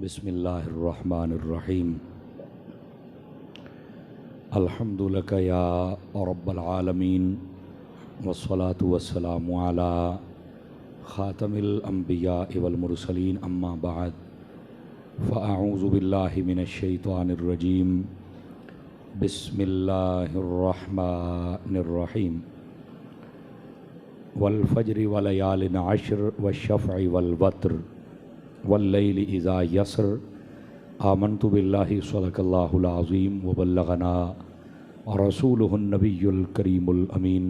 बिस्मिल्लाहिर्रहमानिर्रहीम। अल्हम्दुलिल्लाह या रब्बल आलमीन वस्सलातु वस्सलामु अला ख़ातमिल अंबिया वल मुरसलीन अम्मा बाद फ़अऊज़ु बिल्लाहि मिनश शैतानिर रजीम। बिस्मिल्लाहिर्रहमानिर्रहीम। वल फ़ज्रि व लयालिन अश्र वश्शफ़इ वल वत्र वल्लैलि इज़ा यसर। आमन्तु बिल्लाहि सदक़ल्लाहुल अज़ीम व बल्लगना रसूलुहुन नबियुल करीमुल अमीन।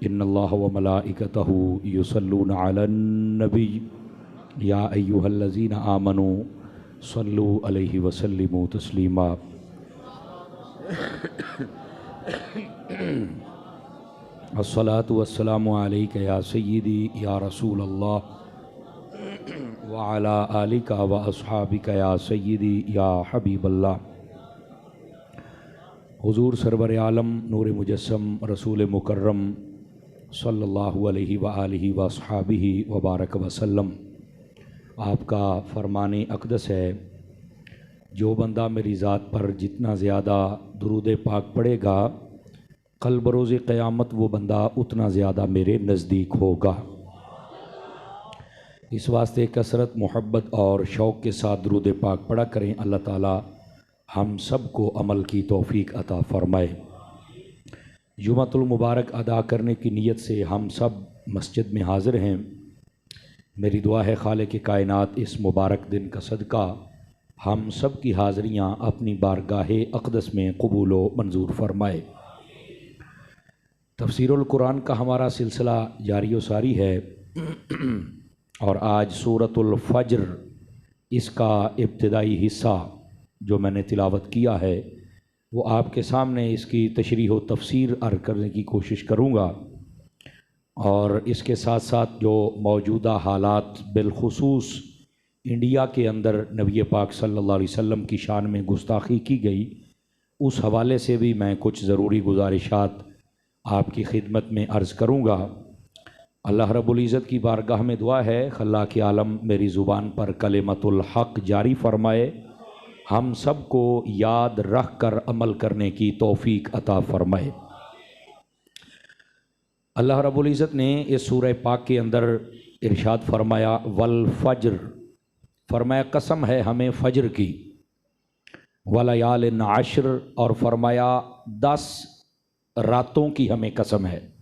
इन्नल्लाह व मलाइकतहु युसल्लूना अलन नबी या अय्युहल्लज़ीना आमनू सल्लू अलैहि व सल्लिमू तस्लीमा। अस्सलातु वस्सलामु अलैका या सय्यिदी या रसूलल्लाह व अला आलिका व अस्हाबिका या सय्यिदी या हबीबल्लाह। हुज़ूर सरवर आलम नूर मुजस्सम रसूल मुकर्रम सल्लल्लाहु अलैहि व आलिहि व अस्हाबिहि व बारक वसल्लम। आपका फरमाने अक़दस है, जो बंदा मेरी ज़ात पर जितना ज़्यादा दुरूद पाक पढ़ेगा, कल बरोज़ क़यामत वो बंदा उतना ज़्यादा मेरे नज़दीक होगा। इस वास्ते कसरत, मोहब्बत और शौक़ के साथ दुरूद पाक पढ़ा करें। अल्लाह ताला हम सब को अमल की तौफ़ीक अता फ़रमाए। जुमातुल मुबारक अदा करने की नीयत से हम सब मस्जिद में हाज़िर हैं। मेरी दुआ है खालिक़ कायनात इस मुबारक दिन का सदका हम सब की हाज़िरियाँ अपनी बारगाहे अक़दस में कबूल व मंजूर फ़रमाए। तफ़सीरुल कुरान का हमारा सिलसिला जारी व सारी है और आज सूरतुल फ़ज्र इसका इब्तिदाई हिस्सा जो मैंने तिलावत किया है वो आपके सामने इसकी तशरीह व तफ़सीर अर्ज़ करने की कोशिश करूँगा। और इसके साथ साथ जो मौजूदा हालात बिलखुसूस इंडिया के अंदर नबी पाक सल्लल्लाहु अलैहि वसल्लम की शान में गुस्ताखी की गई, उस हवाले से भी मैं कुछ ज़रूरी गुजारिशात आपकी खिदमत में अर्ज़ करूँगा। अल्लाह रब्बुल इज़्ज़त की बारगाह में दुआ है, खल्लाक़ आलम मेरी ज़ुबान पर कलिमतुल हक़ जारी फ़रमाए, हम सब को याद रख कर अमल करने की तौफ़ीक अता फ़रमाए। अल्लाह रब्बुल इज़्ज़त ने इस सूरह पाक के अंदर इरशाद फरमाया वल फ़ज्र, फरमाया कसम है हमें फ़ज्र की, वलयालिन अश्र और फरमाया 10 रातों की हमें कसम है।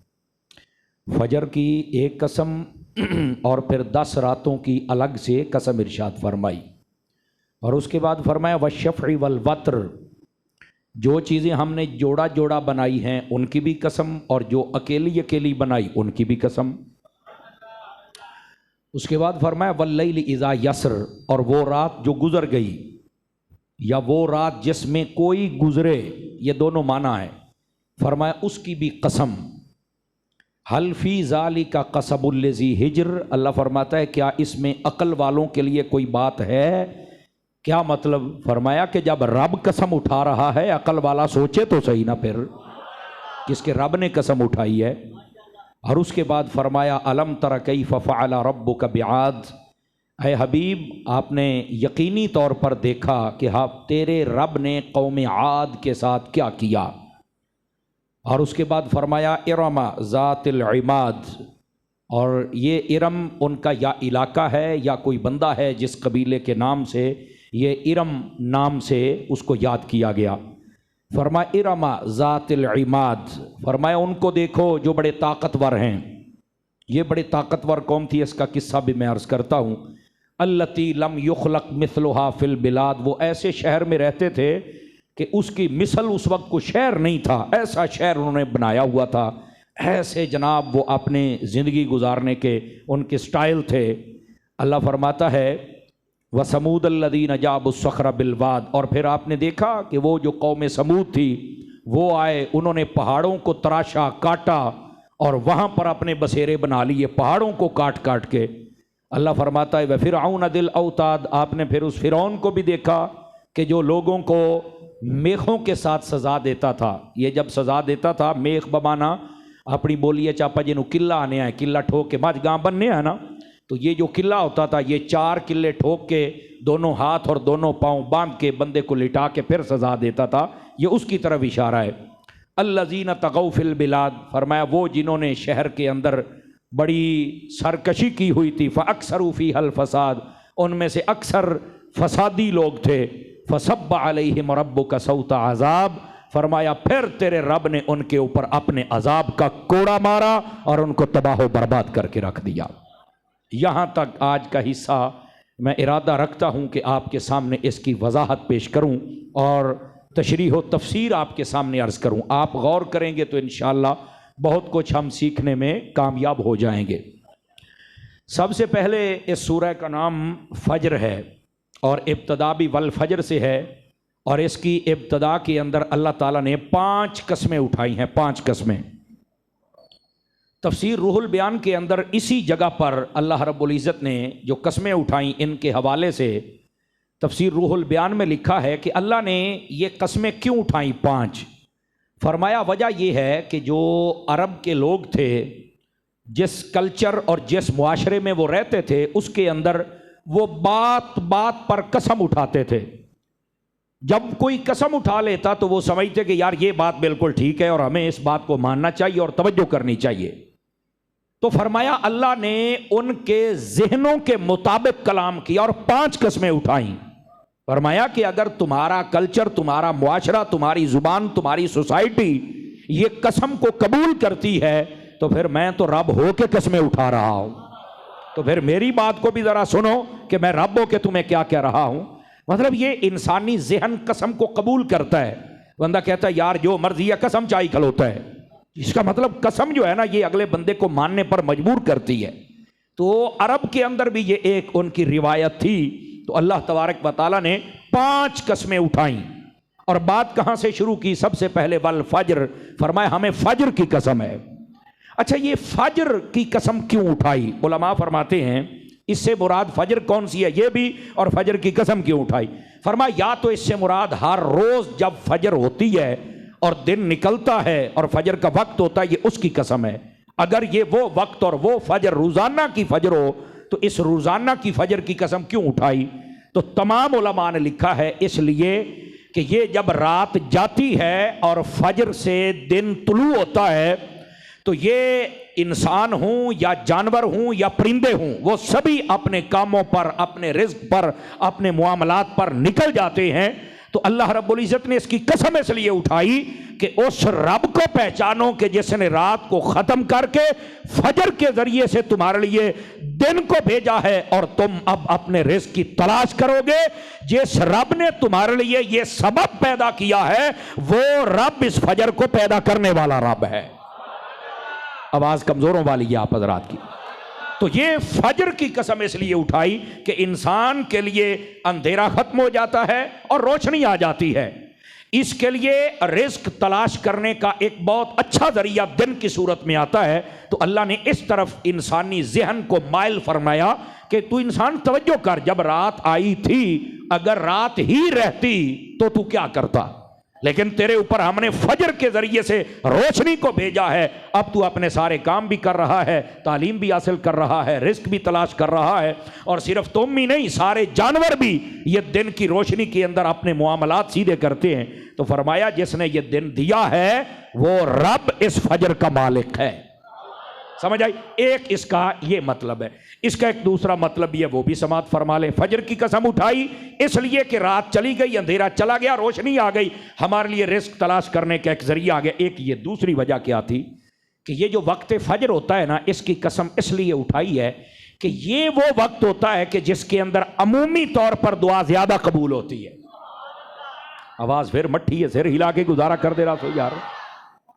फ़ज्र की एक कसम और फिर 10 रातों की अलग से कसम इरशाद फरमाई। और उसके बाद फरमाया वश्शफ़इ वल वत्र, जो चीज़ें हमने जोड़ा जोड़ा बनाई हैं उनकी भी कसम और जो अकेली अकेली बनाई उनकी भी कसम। उसके बाद फरमाया वल्लैलि इज़ा यसर, और वो रात जो गुज़र गई या वो रात जिसमें कोई गुज़रे, ये दोनों माना है। फरमाया उसकी भी कसम। हल फी ज़ालिका क़समुल्लज़ी हिज्र, अल्लाह फरमाता है क्या इसमें अक़ल वालों के लिए कोई बात है? क्या मतलब? फरमाया कि जब रब कसम उठा रहा है, अकल वाला सोचे तो सही ना फिर किसके रब ने कसम उठाई है। और उसके बाद फरमाया अलम तर कैफ़ फ़अल रब्बुका बिआद, ऐ हबीब आपने यकीनी तौर पर देखा कि हाँ तेरे रब ने कौम आद के साथ क्या किया। और उसके बाद फरमाया इरमा ज़ातिल इमाद, और ये इरम उनका या इलाका है या कोई बंदा है जिस कबीले के नाम से ये इरम नाम से उसको याद किया गया। फरमाया इरमा ज़ातिल इमाद, फरमाया उनको देखो जो बड़े ताकतवर हैं। ये बड़े ताकतवर कौम थी, इसका किस्सा भी मैं अर्ज़ करता हूँ। अल्लती लम युखलक मिसलुहा फिल बिलाद, वो ऐसे शहर में रहते थे कि उसकी मिसल उस वक्त कोई शहर नहीं था, ऐसा शहर उन्होंने बनाया हुआ था। ऐसे जनाब वो अपने ज़िंदगी गुजारने के उनके स्टाइल थे। अल्लाह फरमाता है व समूद अल्लज़ीना जाबुस्सख़्र बिलवाद, और फिर आपने देखा कि वो जो कौम समूद थी वो आए, उन्होंने पहाड़ों को तराशा काटा और वहाँ पर अपने बसेरे बना लिए पहाड़ों को काट काट के। अल्लाह फरमाता है व फ़िरऔन दिल औताद, आपने फिर उस फ़िरऔन को भी देखा कि जो लोगों को मेखों के साथ सज़ा देता था। ये जब सज़ा देता था, मेख बमाना अपनी बोलिए चापा जिन्हों किला आने हैं, किला ठोक के मज गां बनने है ना, तो ये जो किला होता था, ये 4 किले ठोक के दोनों हाथ और दोनों पांव बांध के बंदे को लिटा के फिर सजा देता था। ये उसकी तरफ इशारा है। अल्लज़ीना तगौ फिल बिलाद, फरमाया वो जिन्होंने शहर के अंदर बड़ी सरकशी की हुई थी, फ़अक्सरू फ़ीहल फ़साद, उनमें से अक्सर फसादी लोग थे। फ़सब्ब अलैहिम रब्बुका सौता अज़ाब, फरमाया फिर तेरे रब ने उनके ऊपर अपने अजाब का कोड़ा मारा और उनको तबाह बर्बाद करके रख दिया। यहाँ तक आज का हिस्सा मैं इरादा रखता हूँ कि आपके सामने इसकी वजाहत पेश करूँ और तशरीह व तफसीर आपके सामने अर्ज़ करूँ। आप गौर करेंगे तो इंशाअल्लाह बहुत कुछ हम सीखने में कामयाब हो जाएंगे। सबसे पहले इस सूरह का नाम फ़ज्र है और इब्तदा भी वल फ़ज्र से है, और इसकी इब्तदा के अंदर अल्लाह ताला ने 5 कस्में उठाई हैं, 5 कस्में। तफसीर रूहुल बयान के अंदर इसी जगह पर अल्लाह रब्बुल इज़्ज़त ने जो कस्में उठाई, इनके हवाले से तफसीर रूहुल बयान में लिखा है कि अल्लाह ने ये कस्में क्यों उठाई 5। फरमाया वजह यह है कि जो अरब के लोग थे, जिस कल्चर और जिस मुआशरे में वो रहते थे, उसके अंदर वो बात बात पर कसम उठाते थे। जब कोई कसम उठा लेता तो वो समझते कि यार ये बात बिल्कुल ठीक है और हमें इस बात को मानना चाहिए और तवज्जो करनी चाहिए। तो फरमाया अल्लाह ने उनके जहनों के मुताबिक कलाम किया और 5 कस्में उठाई। फरमाया कि अगर तुम्हारा कल्चर, तुम्हारा मुआशरा, तुम्हारी जुबान, तुम्हारी सोसाइटी ये कसम को कबूल करती है तो फिर मैं तो रब हो के कस्में उठा रहा हूं, तो फिर मेरी बात को भी जरा सुनो कि मैं रब हो के तुम्हें क्या कह रहा हूं। मतलब ये इंसानी जहन कसम को कबूल करता है। बंदा कहता है यार जो मर्जी है कसम चाई खलोता है, इसका मतलब कसम जो है ना ये अगले बंदे को मानने पर मजबूर करती है। तो अरब के अंदर भी ये एक उनकी रिवायत थी। तो अल्लाह तबारक व तआला ने 5 कस्में उठाई और बात कहां से शुरू की? सबसे पहले वल फज्र, फरमाया हमें फज्र की कसम है। अच्छा, ये फज्र की कसम क्यों उठाई? उलमा फरमाते हैं इससे मुराद फज्र कौन सी है ये भी, और फज्र की कसम क्यों उठाई? फरमाया या तो इससे मुराद हर रोज जब फज्र होती है और दिन निकलता है और फज्र का वक्त होता है, ये उसकी कसम है। अगर ये वो वक्त और वो फज्र रोजाना की फज्र हो तो इस रोजाना की फज्र की कसम क्यों उठाई? तो तमाम उलमा ने लिखा है इसलिए कि ये जब रात जाती है और फज्र से दिन तुलू होता है तो ये इंसान हूं या जानवर हूं या परिंदे हूं, वो सभी अपने कामों पर, अपने रिज्क पर, अपने मुआमलात पर निकल जाते हैं। तो अल्लाह रब्बुल इज़्ज़त ने इसकी कसम इसलिए उठाई कि उस रब को पहचानो कि जिसने रात को खत्म करके फजर के जरिए से तुम्हारे लिए दिन को भेजा है और तुम अब अपने रिज्क की तलाश करोगे। जिस रब ने तुम्हारे लिए ये सबब पैदा किया है वो रब इस फजर को पैदा करने वाला रब है। आवाज कमजोरों वाली है आप हजरात की। तो ये फजर की कसम इसलिए उठाई कि इंसान के लिए अंधेरा खत्म हो जाता है और रोशनी आ जाती है। इसके लिए रिस्क तलाश करने का एक बहुत अच्छा जरिया दिन की सूरत में आता है। तो अल्लाह ने इस तरफ इंसानी जहन को माइल फरमाया कि तू इंसान तवज्जो कर, जब रात आई थी अगर रात ही रहती तो तू क्या करता, लेकिन तेरे ऊपर हमने फजर के जरिए से रोशनी को भेजा है। अब तू अपने सारे काम भी कर रहा है, तालीम भी हासिल कर रहा है, रिस्क भी तलाश कर रहा है, और सिर्फ तुम ही नहीं सारे जानवर भी ये दिन की रोशनी के अंदर अपने मुआमलात सीधे करते हैं। तो फरमाया जिसने ये दिन दिया है वो रब इस फजर का मालिक है। समझ आई? एक इसका ये मतलब है। इसका एक दूसरा मतलब भी है, वो भी समात फरमा ले। फजर की कसम उठाई इसलिए कि रात चली गई, अंधेरा चला गया, रोशनी आ गई, हमारे लिए रिस्क तलाश करने का एक जरिया आ गया। एक ये दूसरी वजह क्या थी कि ये जो वक्त फजर होता है ना, इसकी कसम इसलिए उठाई है कि ये वो वक्त होता है कि जिसके अंदर अमूमी तौर पर दुआ ज्यादा कबूल होती है। आवाज फिर मट्ठी है, सिर हिला के गुजारा कर दे रहा सो यार,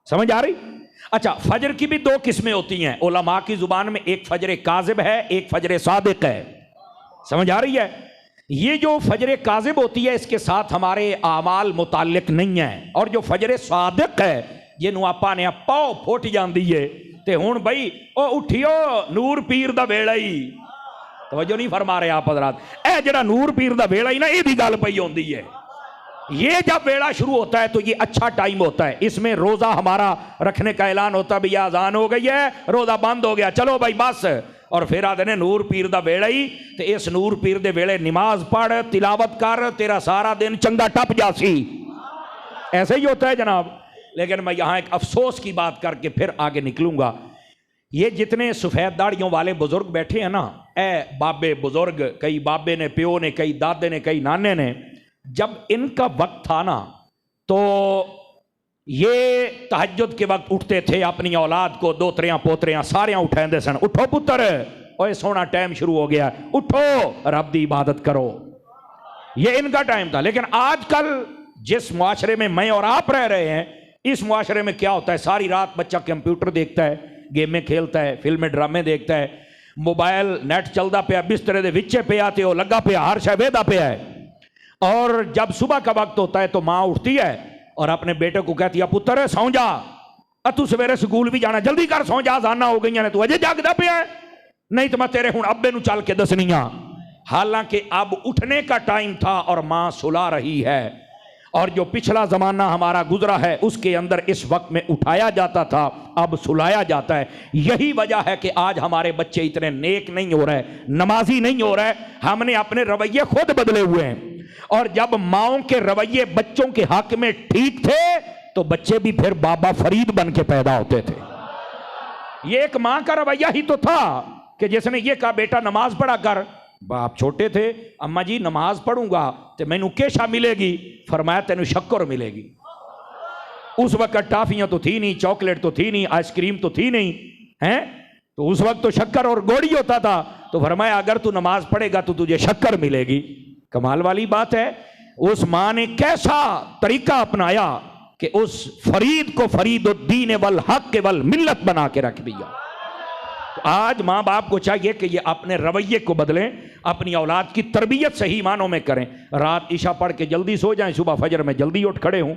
समझ आ रही? अच्छा, फजर की भी 2 किस्में होती हैं उलमा की जुबान में, एक फजर काजिब है, एक फजर सादिक है। समझ आ रही है? ये जो फजर काजिब होती है इसके साथ हमारे आमाल मुताल्लिक नहीं है, और जो फजर सादिक है जिन्हों आपा ने पाओ फुट जाती है ते हुण बई ओ उठियो नूर पीर दा वेला ही। तवज्जो नहीं फरमा रहे आप हजरात? ए जड़ा नूर पीर दा वेला ही ना, ये गल पई होंदी है। ये जब वेला शुरू होता है तो ये अच्छा टाइम होता है, इसमें रोजा हमारा रखने का ऐलान होता है, भैया अजान हो गई है, रोजा बंद हो गया, चलो भाई बस और फिर आते ने नूर पीर दा वेला ही, तो इस नूर पीर दे वेले नमाज पढ़, तिलावत कर, तेरा सारा दिन चंगा टप जासी। ऐसे ही होता है जनाब। लेकिन मैं यहां एक अफसोस की बात करके फिर आगे निकलूंगा। ये जितने सफेद दाढ़ियों वाले बुजुर्ग बैठे हैं ना, ए बाबे बुजुर्ग, कई बाबे ने, प्यो ने, कई दादे ने, कई नाने ने, जब इनका वक्त था ना तो ये तहज्जुद के वक्त उठते थे, अपनी औलाद को दोतरियां पोतरियां सारियां उठाते सन, उठो पुत्र, ओए सोना टाइम शुरू हो गया, उठो रब दी इबादत करो। ये इनका टाइम था। लेकिन आजकल जिस मुआशरे में मैं और आप रह रहे हैं, इस मुआशरे में क्या होता है, सारी रात बच्चा कंप्यूटर देखता है, गेमें खेलता है, फिल्में ड्रामे देखता है, मोबाइल नेट चलता पे, बिस्तरे दे विचे पे आते हो लगा पे, हर शय वेदा पे है। और जब सुबह का वक्त होता है तो माँ उठती है और अपने बेटे को कहती है, पुत्र सौ जा, तू सवेरे स्कूल भी जाना, जल्दी कर, सौ जा, जाना हो गई ने, तू अजे जागदा पे है, नहीं तो मैं तेरे हुण अब्बे नू चल के दसनिया। हालांकि अब उठने का टाइम था और माँ सुला रही है। और जो पिछला जमाना हमारा गुजरा है उसके अंदर इस वक्त में उठाया जाता था, अब सुलाया जाता है। यही वजह है कि आज हमारे बच्चे इतने नेक नहीं हो रहे, नमाजी नहीं हो रहे। हमने अपने रवैये खुद बदले हुए हैं। और जब माओं के रवैये बच्चों के हक में ठीक थे तो बच्चे भी फिर बाबा फरीद बन के पैदा होते थे। ये एक मां का रवैया ही तो था कि जिसने ये कहा, बेटा नमाज पढ़ा कर। बाप छोटे थे, अम्मा जी नमाज पढ़ूंगा तो मैनू केशा मिलेगी? फरमाया तेनू शक्कर मिलेगी। उस वक्त टाफियां तो थी नहीं, चॉकलेट तो थी नहीं, आइसक्रीम तो थी नहीं है, तो उस वक्त तो शक्कर और गोड़ी होता था। तो फरमाया अगर तू नमाज पढ़ेगा तो तुझे शक्कर मिलेगी। कमाल वाली बात है। उस मां ने कैसा तरीका अपनाया कि उस फरीद को फरीदुद्दीन वल हक वल मिल्लत बना के रख दिया। तो आज माँ बाप को चाहिए कि ये अपने रवैये को बदलें, अपनी औलाद की तरबियत सही मानों में करें। रात ईशा पढ़ के जल्दी सो जाएं, सुबह फजर में जल्दी उठ खड़े हों।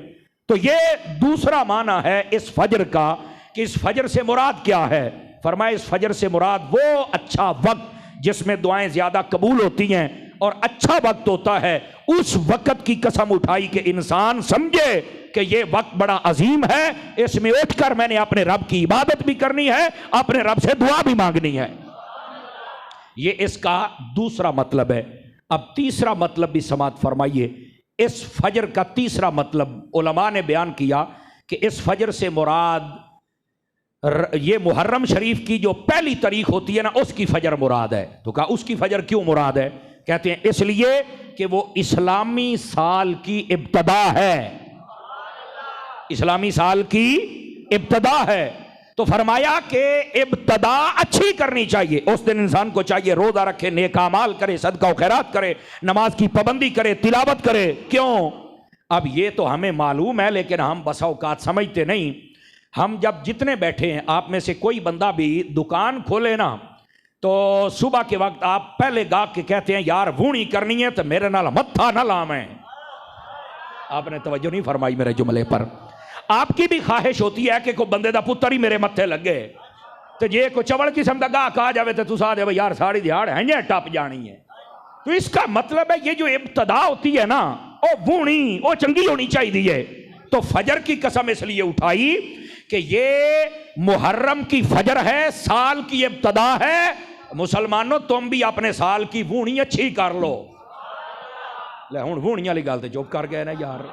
तो ये दूसरा माना है इस फजर का कि इस फजर से मुराद क्या है। फरमाए इस फजर से मुराद वो अच्छा वक्त जिसमें दुआएं ज्यादा कबूल होती हैं और अच्छा वक्त होता है। उस वक्त की कसम उठाई कि इंसान समझे कि ये वक्त बड़ा अजीम है, इसमें उठकर मैंने अपने रब की इबादत भी करनी है, अपने रब से दुआ भी मांगनी है। ये इसका दूसरा मतलब है। अब तीसरा मतलब भी समात फरमाइए। इस फजर का तीसरा मतलब उलमा ने बयान किया कि इस फजर से मुराद ये मुहर्रम शरीफ की जो पहली तारीख होती है ना, उसकी फजर मुराद है। तो कहा उसकी फजर क्यों मुराद है? कहते हैं इसलिए कि वो इस्लामी साल की इब्तदा है, इस्लामी साल की इब्तदा है। तो फरमाया कि इब्तदा अच्छी करनी चाहिए। उस दिन इंसान को चाहिए रोजा रखे, नेक अमाल करे, सदका खैरात करे, नमाज की पाबंदी करे, तिलावत करे। क्यों? अब ये तो हमें मालूम है, लेकिन हम बसा औकात समझते नहीं। हम जब जितने बैठे हैं, आप में से कोई बंदा भी दुकान खोले ना, तो सुबह के वक्त आप पहले गा के कहते हैं यार वूणी करनी है तो मेरे नाल मत्था ना लावें। आपने तवज्जो नहीं फरमाई मेरे जुमले पर। आपकी भी ख्वाहिश होती है कि कोई बंदे दा पुत्तर ही मेरे मत्थे लगे, तो जे कोई चवल किस्म का गाह कहा जाए तो तुसा दे यार साड़ी दिहाड़ है टप जानी है। तो इसका मतलब है ये जो इब्तदा होती है ना, वो वूणी, वो चंगी होनी चाहिए। तो फजर की कसम इसलिए उठाई कि ये मुहर्रम की फजर है, साल की इब्तदा है। मुसलमानों तुम भी अपने साल की वूणी अच्छी कर लो। ले हुण वूणी वाली गल ते चुप कर गए ना यार।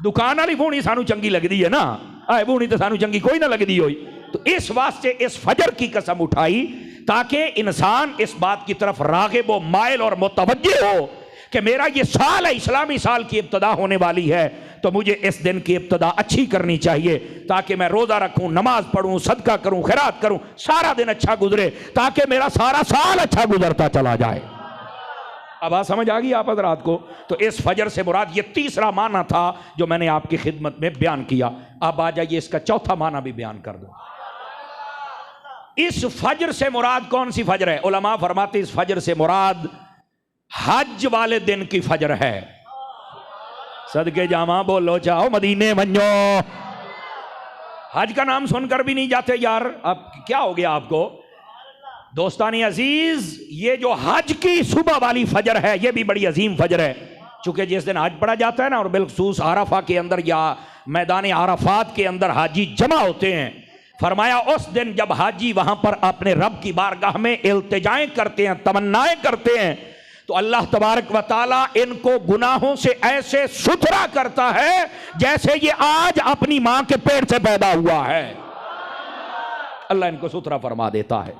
दुकान वाली वूणी सानू चंगी लगती है ना, आए वूणी तो सानू चंगी कोई ना लगती होई। तो इस वास्ते इस फजर की कसम उठाई ताकि इंसान इस बात की तरफ रागिब व माइल और मुतवज्जे हो कि मेरा ये साल है, इस्लामी साल की इब्तदा होने वाली है, तो मुझे इस दिन की इब्तदा अच्छी करनी चाहिए ताकि मैं रोजा रखूं, नमाज पढ़ूं, सदका करूं, खैरात करूं, सारा दिन अच्छा गुजरे, ताकि मेरा सारा साल अच्छा गुजरता चला जाए। अब बात समझ आ गई आप हज़रात को? तो इस फजर से मुराद ये तीसरा माना था जो मैंने आपकी खिदमत में बयान किया। अब आ जाइए इसका चौथा माना भी बयान कर दो। इस फजर से मुराद कौन सी फजर है? उलमा फरमाते इस फजर से मुराद हज वाले दिन की फजर है। सदके जामा बोलो चाहो मदीने मन्यो। हज का नाम सुनकर भी नहीं जाते यार। अब क्या हो गया आपको? दोस्तानी अजीज, ये जो हज की सुबह वाली फजर है ये भी बड़ी अजीम फजर है। चूंकि जिस दिन हज पढ़ा जाता है ना, और बिलखसूस आरफा के अंदर या मैदान आरफात के अंदर हाजी जमा होते हैं, फरमाया उस दिन जब हाजी वहां पर अपने रब की बारगाह में इल्तिजाएं करते हैं, तमन्नाएं करते हैं, तो अल्लाह तबारक व तआला इनको गुनाहों से ऐसे सुथरा करता है जैसे ये आज अपनी मां के पेट से पैदा हुआ है। अल्लाह इनको सुथरा फरमा देता है।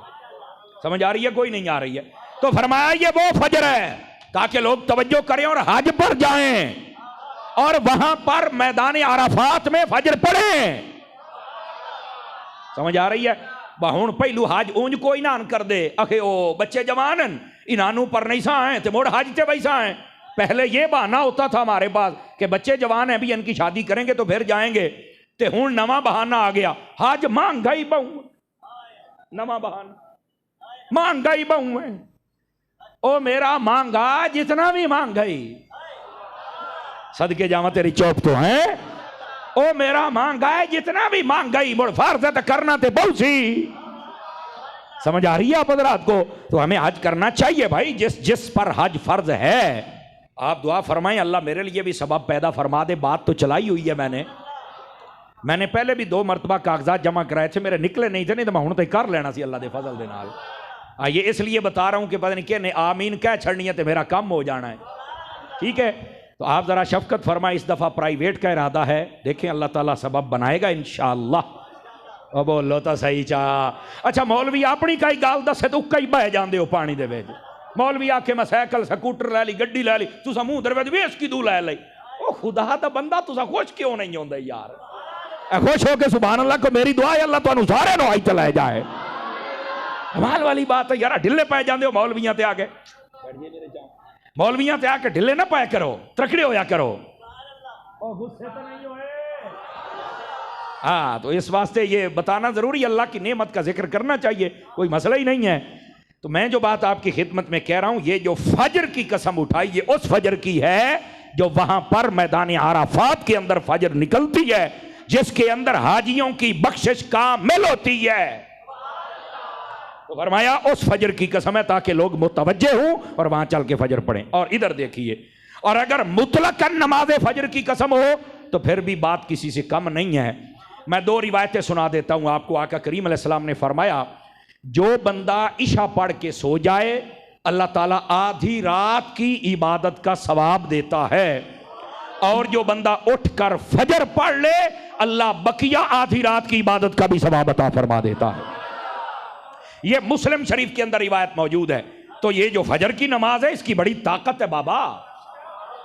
समझ आ रही है? कोई नहीं आ रही है? तो फरमाया ये वो फजर है ताकि लोग तवज्जो करें और हज पर जाएं और वहां पर मैदान अराफात में फजर पढ़ें। समझ आ रही है? बहुण पहलू हज ऊंज कोई ना कर दे, अखे ओ बच्चे जवान इनानू पर नहीं सा है तो मोड़ हज ते वैसा है। पहले ये बहाना होता था हमारे पास कि बच्चे जवान हैं भी इनकी शादी करेंगे तो फिर जाएंगे, ते हुण नवा बहाना आ गया, हज महंगाई बहु, नवा बहाना महंगाई बहु है। ओ मेरा महंगा जितना भी महंगाई, सदके जावा तेरी चौप तो है, ओ मेरा महंगा है जितना भी महंगाई, मुड़ फर्ज है तो करना ते बहुत सी। समझ आ रही है आप हजरात को? तो हमें हज करना चाहिए भाई, जिस जिस पर हज फर्ज है। आप दुआ फरमाएं अल्लाह मेरे लिए भी सबब पैदा फरमा दे। बात तो चलाई हुई है मैंने पहले भी 2 मरतबा कागजात जमा कराए थे, मेरे निकले नहीं थे, नहीं तो मैं हुण तो कर लेना सी अल्लाह दे फजल दे नाल। ये इसलिए बता रहा हूं कि पता नहीं किने आमीन कह छड़नी है तो मेरा काम हो जाना है। ठीक है, तो आप जरा शफकत फरमाए। इस दफा प्राइवेट का इरादा है, देखें अल्लाह ताला सबब बनाएगा इंशाअल्लाह। ओ बोलो तो सही चा। अच्छा मौलवी अपनी कई गाल दसे तो कई बह जाते हो पानी दे विच। मौलवी आखे मैं साइकिल स्कूटर लै ली, गड्डी लै ली, तुसा मुंह दरवेज वेस की दू लै ली। ओ खुदा दा बंदा तुसा खुश क्यों नहीं होंदे यार? खुश हो के सुभान अल्लाह को मेरी दुआ है अल्लाह तुहानू सारे नु आई चला जाए। कमाल वाली बात है यार, ढिले पै जाते हो मौलवियां ते आके। मौलवियां ते आके ढिले ना पाया करो, त्रकड़े होया करो। ओ गुस्से तो नहीं होए? हाँ, तो इस वास्ते ये बताना जरूरी, अल्लाह की नेमत का जिक्र करना चाहिए, कोई मसला ही नहीं है। तो मैं जो बात आपकी खिदमत में कह रहा हूं, ये जो फजर की कसम उठाई ये उस फजर की है जो वहां पर मैदान आराफात के अंदर फजर निकलती है, जिसके अंदर हाजियों की बख्शिश कामिल होती है। तो फरमाया उस फजर की कसम है ताकि लोग मुतवज्जे हों और वहां चल के फजर पढ़ें। और इधर देखिए, और अगर मुतलकन नमाज फजर की कसम हो तो फिर भी बात किसी से कम नहीं है। मैं 2 रिवायतें सुना देता हूं आपको। आका करीम अलैहिस्सलाम ने फरमाया जो बंदा इशा पढ़ के सो जाए अल्लाह ताला आधी रात की इबादत का सवाब देता है, और जो बंदा उठकर फजर पढ़ ले अल्लाह बकिया आधी रात की इबादत का भी सवाब अता फरमा देता है। यह मुस्लिम शरीफ के अंदर रिवायत मौजूद है। तो ये जो फजर की नमाज है इसकी बड़ी ताकत है बाबा।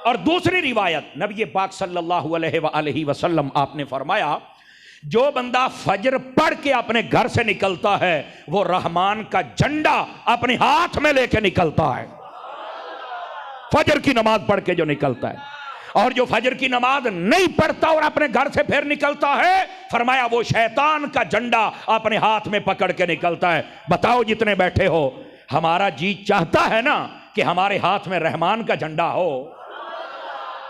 और दूसरी रिवायत नबी पाक सल्लल्लाहु अलैहि वसल्लम आपने फरमाया जो बंदा फजर पढ़ के अपने घर से निकलता है वो रहमान का झंडा अपने हाथ में लेके निकलता है। फजर की नमाज पढ़ के जो निकलता है, और जो फजर की नमाज नहीं पढ़ता और अपने घर से फिर निकलता है, फरमाया वो शैतान का झंडा अपने हाथ में पकड़ के निकलता है। बताओ जितने बैठे हो, हमारा जी चाहता है ना कि हमारे हाथ में रहमान का झंडा हो।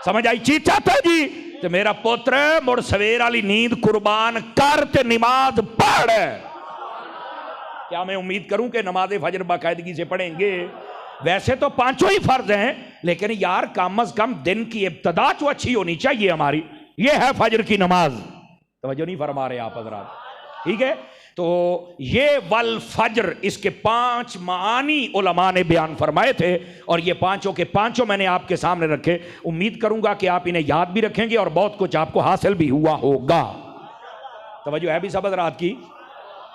समझ आई? जी चाहता जी तो मेरा पुत्र मुड़ सवेर वाली नींद कुर्बान कर ते नमाज पढ़। क्या मैं उम्मीद करूं कि नमाज फजर बाकायदगी से पढ़ेंगे? वैसे तो 5 ही फर्ज हैं, लेकिन यार कम अज कम दिन की इब्तदा तो अच्छी होनी चाहिए हमारी। ये है फजर की नमाज। तवज्जो नहीं फरमा रहे आप हज़रात? ठीक है, तो ये वल फजर, इसके 5 मानी उलमा ने बयान फरमाए थे, और ये पांचों के पांचों मैंने आपके सामने रखे। उम्मीद करूंगा कि आप इन्हें याद भी रखेंगे और बहुत कुछ आपको हासिल भी हुआ होगा। तवज्जो है भी सब हज़रात की?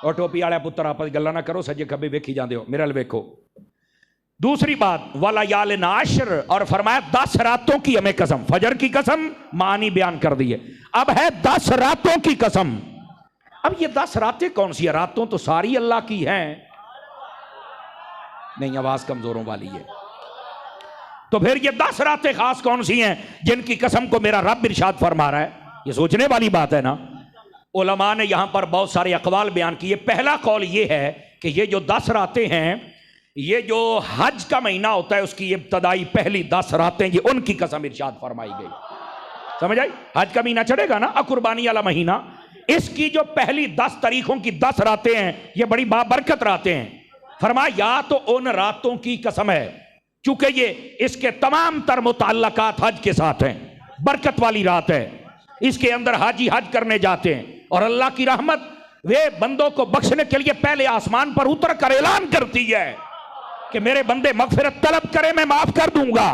और टोपी वाले पुत्र आपस गल्ला ना करो, सज्जे खब्बे वेखी जाते हो, मेरे वेखो। दूसरी बात वाला याल नाशर, और फरमाया 10 रातों की हमें कसम। फजर की कसम मानी बयान कर दी है, अब है 10 रातों की कसम। अब ये 10 रातें कौन सी है? रातों तो सारी अल्लाह की हैं। नहीं, आवाज कमजोरों वाली है। तो फिर ये 10 रातें खास कौन सी हैं जिनकी कसम को मेरा रब इरशाद फरमा रहा है? ये सोचने वाली बात है ना। उलमा ने यहां पर बहुत सारे अकवाल बयान किए। पहला कौल ये है कि ये जो 10 रातें हैं, ये जो हज का महीना होता है उसकी इब्तदाई पहली 10 रातें, ये उनकी कसम इरशाद फरमाई गई। समझ आई? हज का महीना चढ़ेगा ना, कुर्बानी वाला महीना, इसकी जो पहली 10 तारीखों की 10 रातें हैं ये बड़ी बाबरकत रातें हैं। फरमाया या तो उन रातों की कसम है चूंकि ये इसके तमाम तर मुताल्लकात हज के साथ हैं, बरकत वाली रात है, इसके अंदर हाजी हज करने जाते हैं और अल्लाह की रहमत वे बंदों को बख्शने के लिए पहले आसमान पर उतर कर ऐलान करती है कि मेरे बंदे मगफिरत तलब करें, मैं माफ कर दूंगा।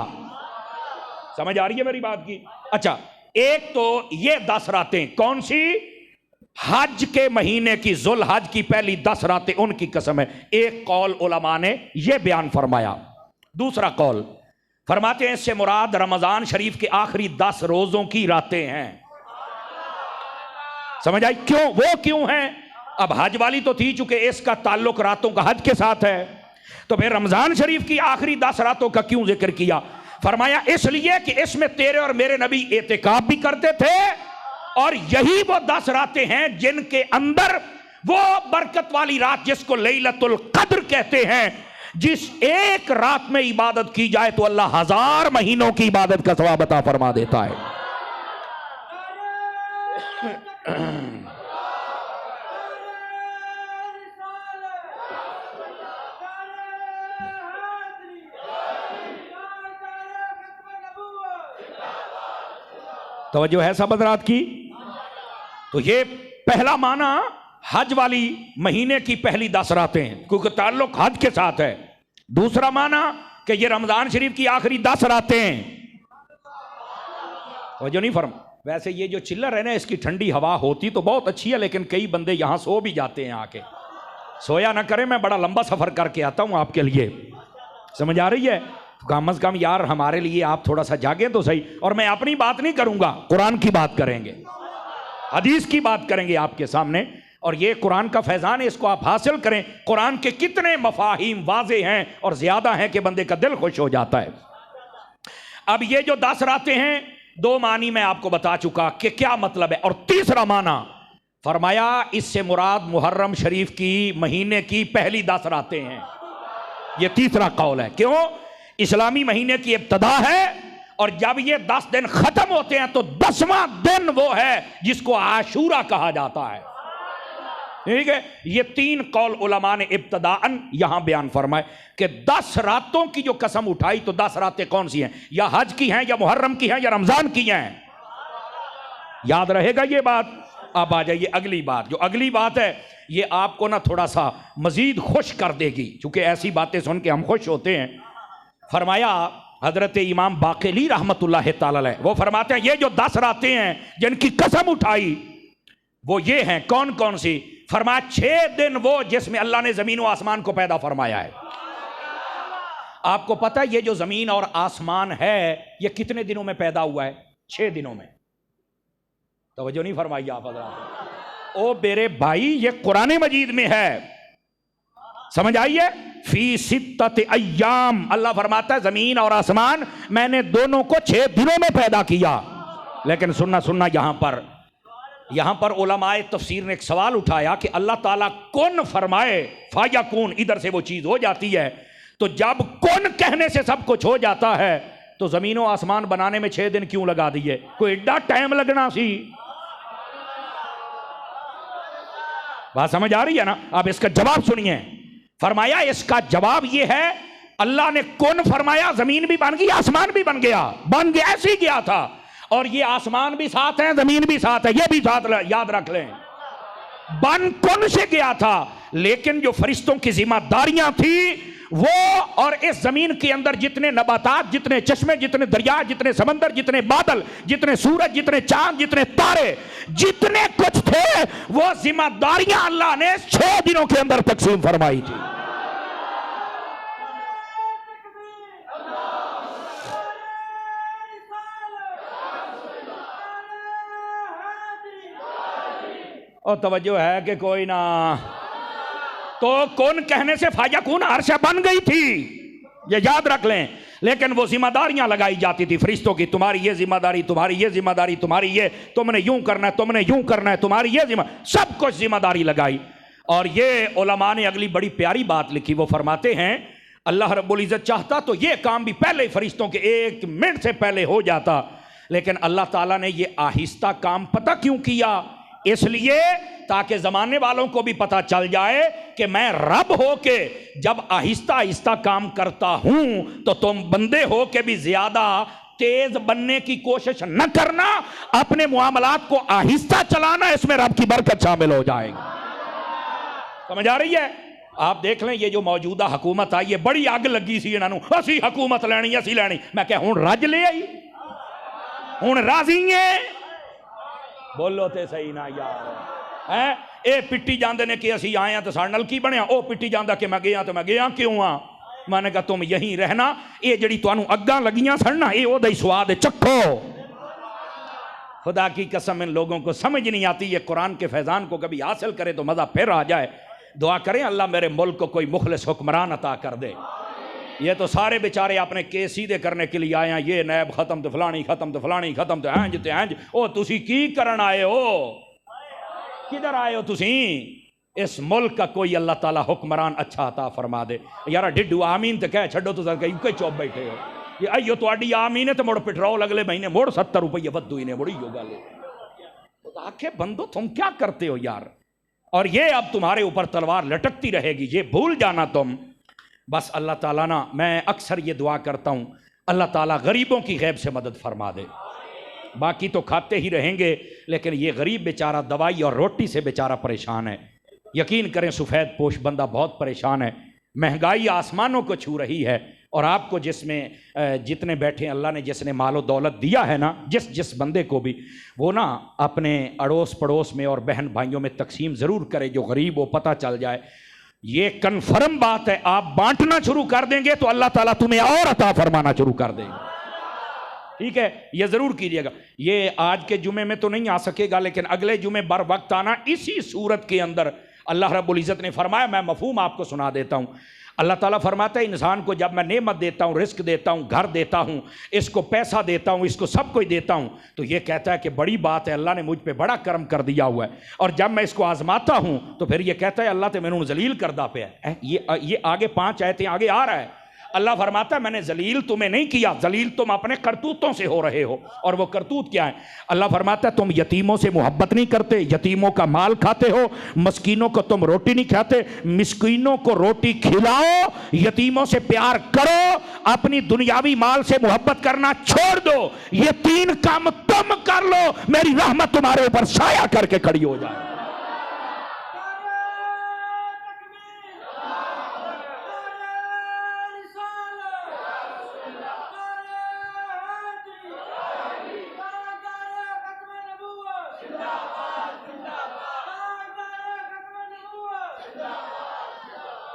समझ आ रही है मेरी बात की? अच्छा, एक तो ये 10 रातें, कौन सी? हज के महीने की, जुल हज की पहली 10 रातें, उनकी कसम है। एक कौल उलमा ने यह बयान फरमाया। दूसरा कौल फरमाते हैं इससे मुराद रमजान शरीफ के आखिरी 10 रोजों की रातें हैं। समझ आई? क्यों? वो क्यों हैं? अब हज वाली तो थी, चूंकि इसका ताल्लुक रातों का हज के साथ है, तो फिर रमजान शरीफ की आखिरी 10 रातों का क्यों जिक्र किया? फरमाया इसलिए कि इसमें तेरे और मेरे नबी एतिकाफ भी करते थे, और यही वो 10 रातें हैं जिनके अंदर वो बरकत वाली रात जिसको लैलतुल कद्र कहते हैं, जिस एक रात में इबादत की जाए तो अल्लाह 1000 महीनों की इबादत का सवाब अता फरमा देता है। तवज्जो है सब हज़रात की? तो ये पहला माना हज वाली महीने की पहली 10 रातें, क्योंकि ताल्लुक हज के साथ है। दूसरा माना कि ये रमजान शरीफ की आखिरी 10 रातें। तवज्जो नहीं फर्म? वैसे ये जो चिल्लर है ना, इसकी ठंडी हवा होती तो बहुत अच्छी है, लेकिन कई बंदे यहां सो भी जाते हैं आके। सोया ना करें, मैं बड़ा लंबा सफर करके आता हूं आपके लिए। समझ आ रही है? कम अज कम यार हमारे लिए आप थोड़ा सा जागे तो सही। और मैं अपनी बात नहीं करूंगा, कुरान की बात करेंगे, हदीस की बात करेंगे आपके सामने। और ये कुरान का फैजान है, इसको आप हासिल करें। कुरान के कितने मफाहिम वाजे हैं और ज्यादा हैं कि बंदे का दिल खुश हो जाता है। अब ये जो 10 रातें हैं, 2 मानी मैं आपको बता चुका कि क्या मतलब है। और तीसरा माना फरमाया इससे मुराद मुहर्रम शरीफ की महीने की पहली 10 रातें हैं। ये तीसरा कौल है। क्यों? इस्लामी महीने की इब्तदा है, और जब ये 10 दिन खत्म होते हैं तो 10वां दिन वो है जिसको आशूरा कहा जाता है। ठीक है? ये 3 कौल उलमा ने इब्तदाअन यहां बयान फरमाए कि 10 रातों की जो कसम उठाई, तो 10 रातें कौन सी हैं? या हज की हैं, या मुहर्रम की हैं, या रमजान की हैं। याद रहेगा ये बात? अब आ जाइए अगली बात। जो अगली बात है ये आपको ना थोड़ा सा मजीद खुश कर देगी, क्योंकि ऐसी बातें सुन के हम खुश होते हैं। फरमाया हजरत इमाम बाक़िली रहमतुल्लाह ताला अलैह, वो फरमाते हैं ये जो 10 रातें हैं जिनकी कसम उठाई वो ये हैं। कौन कौन सी? फरमाया 6 दिन वो जिसमें अल्लाह ने जमीन और आसमान को पैदा फरमाया है। आपको पता है ये जो जमीन और आसमान है ये कितने दिनों में पैदा हुआ है? 6 दिनों में। तवज्जो नहीं फरमाई आप हज़रात? ओ मेरे भाई, ये कुरान मजीद में है। समझ आइए? फी सित्तत अय्याम, अल्लाह फरमाता है जमीन और आसमान मैंने दोनों को 6 दिनों में पैदा किया। लेकिन सुनना यहां पर उलमाए तफसीर ने एक सवाल उठाया कि अल्लाह ताला कुन फरमाए फायकुन, इधर से वो चीज हो जाती है, तो जब कुन कहने से सब कुछ हो जाता है तो जमीनों आसमान बनाने में 6 दिन क्यों लगा दिए? कोई एडा टाइम लगना सी? बात समझ आ रही है ना? अब इसका जवाब सुनिए। फरमाया इसका जवाब यह है, अल्लाह ने कुन फरमाया, जमीन भी बन गई, आसमान भी बन गया ऐसे ही गया था। और ये आसमान भी साथ है, जमीन भी साथ है, ये भी साथ याद रख लें। बन कुन से गया था, लेकिन जो फरिश्तों की जिम्मेदारियां थी वो, और इस जमीन के अंदर जितने नबातात, जितने चश्मे, जितने दरिया, जितने समंदर, जितने बादल, जितने सूरज, जितने चांद, जितने तारे, जितने कुछ थे, वो जिम्मेदारियां अल्लाह ने 6 दिनों के अंदर तकसीम फरमाई थी। और तवज्जो है कि कोई ना? तो कौन कहने से फायकुन अर्श बन गई थी, ये याद रख लें। लेकिन वो जिम्मेदारियां लगाई जाती थी फरिश्तों की, तुम्हारी ये जिम्मेदारी, तुम्हारी ये जिम्मेदारी, तुम्हारी ये, तुमने यूं करना है, तुमने यूं करना है, तुम्हारी ये सब कुछ जिम्मेदारी लगाई। और ये उलमा ने अगली बड़ी प्यारी बात लिखी। वो फरमाते हैं अल्लाह रब्बुल इज्जत चाहता तो ये काम भी पहले फरिश्तों के 1 मिनट से पहले हो जाता, लेकिन अल्लाह ताला ने ये आहिस्ता काम पता क्यों किया? इसलिए ताकि जमाने वालों को भी पता चल जाए कि मैं रब हो के जब आहिस्ता आहिस्ता काम करता हूं तो तुम बंदे हो के भी ज्यादा तेज बनने की कोशिश न करना, अपने मुआमलात को आहिस्ता चलाना, इसमें रब की बरकत शामिल हो जाएगी। समझ आ रही है? आप देख लें ये जो मौजूदा हुकूमत आई है बड़ी अग लगी सी इन्हों, असी हुकूमत लैनी असी लैनी। मैं क्या हुण रज ले आई, हुण राजी है? बोलो तो सही ना यार। है ये पिट्टी जाते ने कि असी आए तो साडे नाल की बनया, वो पिट्टी जाता कि मैं गया तो मैं गया क्यों हाँ। मैंने कहा तुम यहीं रहना, ये जड़ी तुहानू अग्गां लगियां सन ना ये ओदा ही स्वाद चखो। खुदा की कसम इन लोगों को समझ नहीं आती, ये कुरान के फैजान को कभी हासिल करे तो मजा फिर आ जाए। दुआ करें अल्लाह मेरे मुल्क को कोई मुखलिस हुक्मरान अता कर दे। ये तो सारे बेचारे अपने केस सीधे करने के लिए आए हैं, ये नैब खत्म तो फलानी खत्म तो फलानी खत्म तो इंज ते इंज। ओ तुसी की करन आए हो, किधर आए हो तुसी? इस मुल्क का कोई अल्लाह ताला हुक्मरान अच्छा अता फरमा दे। यार डिड्डू आमीन तो कह छो, तुम कहीं चुप बैठे हो। ये अयो थोड़ी आमीन है तो मुड़ पेट्रोल अगले महीने मुड़ 70 रुपये वधू ही ने मुड़ी यो गल। तो आखे बंदो तुम क्या करते हो यार, और ये अब तुम्हारे ऊपर तलवार लटकती रहेगी, ये भूल जाना तुम। बस अल्लाह ताला ना, मैं अक्सर ये दुआ करता हूँ अल्लाह ताला गरीबों की गैब से मदद फरमा दे। बाकी तो खाते ही रहेंगे, लेकिन ये गरीब बेचारा दवाई और रोटी से बेचारा परेशान है। यकीन करें सफ़ेद पोश बंदा बहुत परेशान है। महंगाई आसमानों को छू रही है, और आपको जिसमें जितने बैठे अल्लाह ने जिसने मालो दौलत दिया है ना, जिस बंदे को भी वो ना अपने अड़ोस पड़ोस में और बहन भाइयों में तकसीम ज़रूर करे। जो गरीब हो पता चल जाए, ये कन्फर्म बात है। आप बांटना शुरू कर देंगे तो अल्लाह ताला तुम्हें और अता फरमाना शुरू कर देंगे। ठीक है, ये ज़रूर कीजिएगा। ये आज के जुमे में तो नहीं आ सकेगा, लेकिन अगले जुमे बर वक्त आना। इसी सूरत के अंदर अल्लाह रब्बुल इज़्ज़त ने फरमाया, मैं मफहूम आपको सुना देता हूँ। अल्लाह ताला फरमाता है इंसान को जब मैं नेमत देता हूँ, रिस्क देता हूँ, घर देता हूँ, इसको पैसा देता हूँ, इसको सब कुछ देता हूँ, तो ये कहता है कि बड़ी बात है, अल्लाह ने मुझ पे बड़ा करम कर दिया हुआ है। और जब मैं इसको आजमाता हूँ तो फिर ये कहता है अल्लाह तो मैंने जलील करदा पे है। ये आगे 5 आयतें आगे आ रहा है। अल्लाह फरमाता है मैंने जलील तुम्हें नहीं किया, जलील तुम अपने करतूतों से हो रहे हो। और वो करतूत क्या है? अल्लाह फरमाता है तुम यतीमों से मोहब्बत नहीं करते, यतीमों का माल खाते हो, मस्कीनों को तुम रोटी नहीं खाते। मिस्कीनों को रोटी खिलाओ, यतीमों से प्यार करो, अपनी दुनियावी माल से मोहब्बत करना छोड़ दो। ये 3 काम तुम कर लो, मेरी रहमत तुम्हारे ऊपर साया करके खड़ी हो जाए।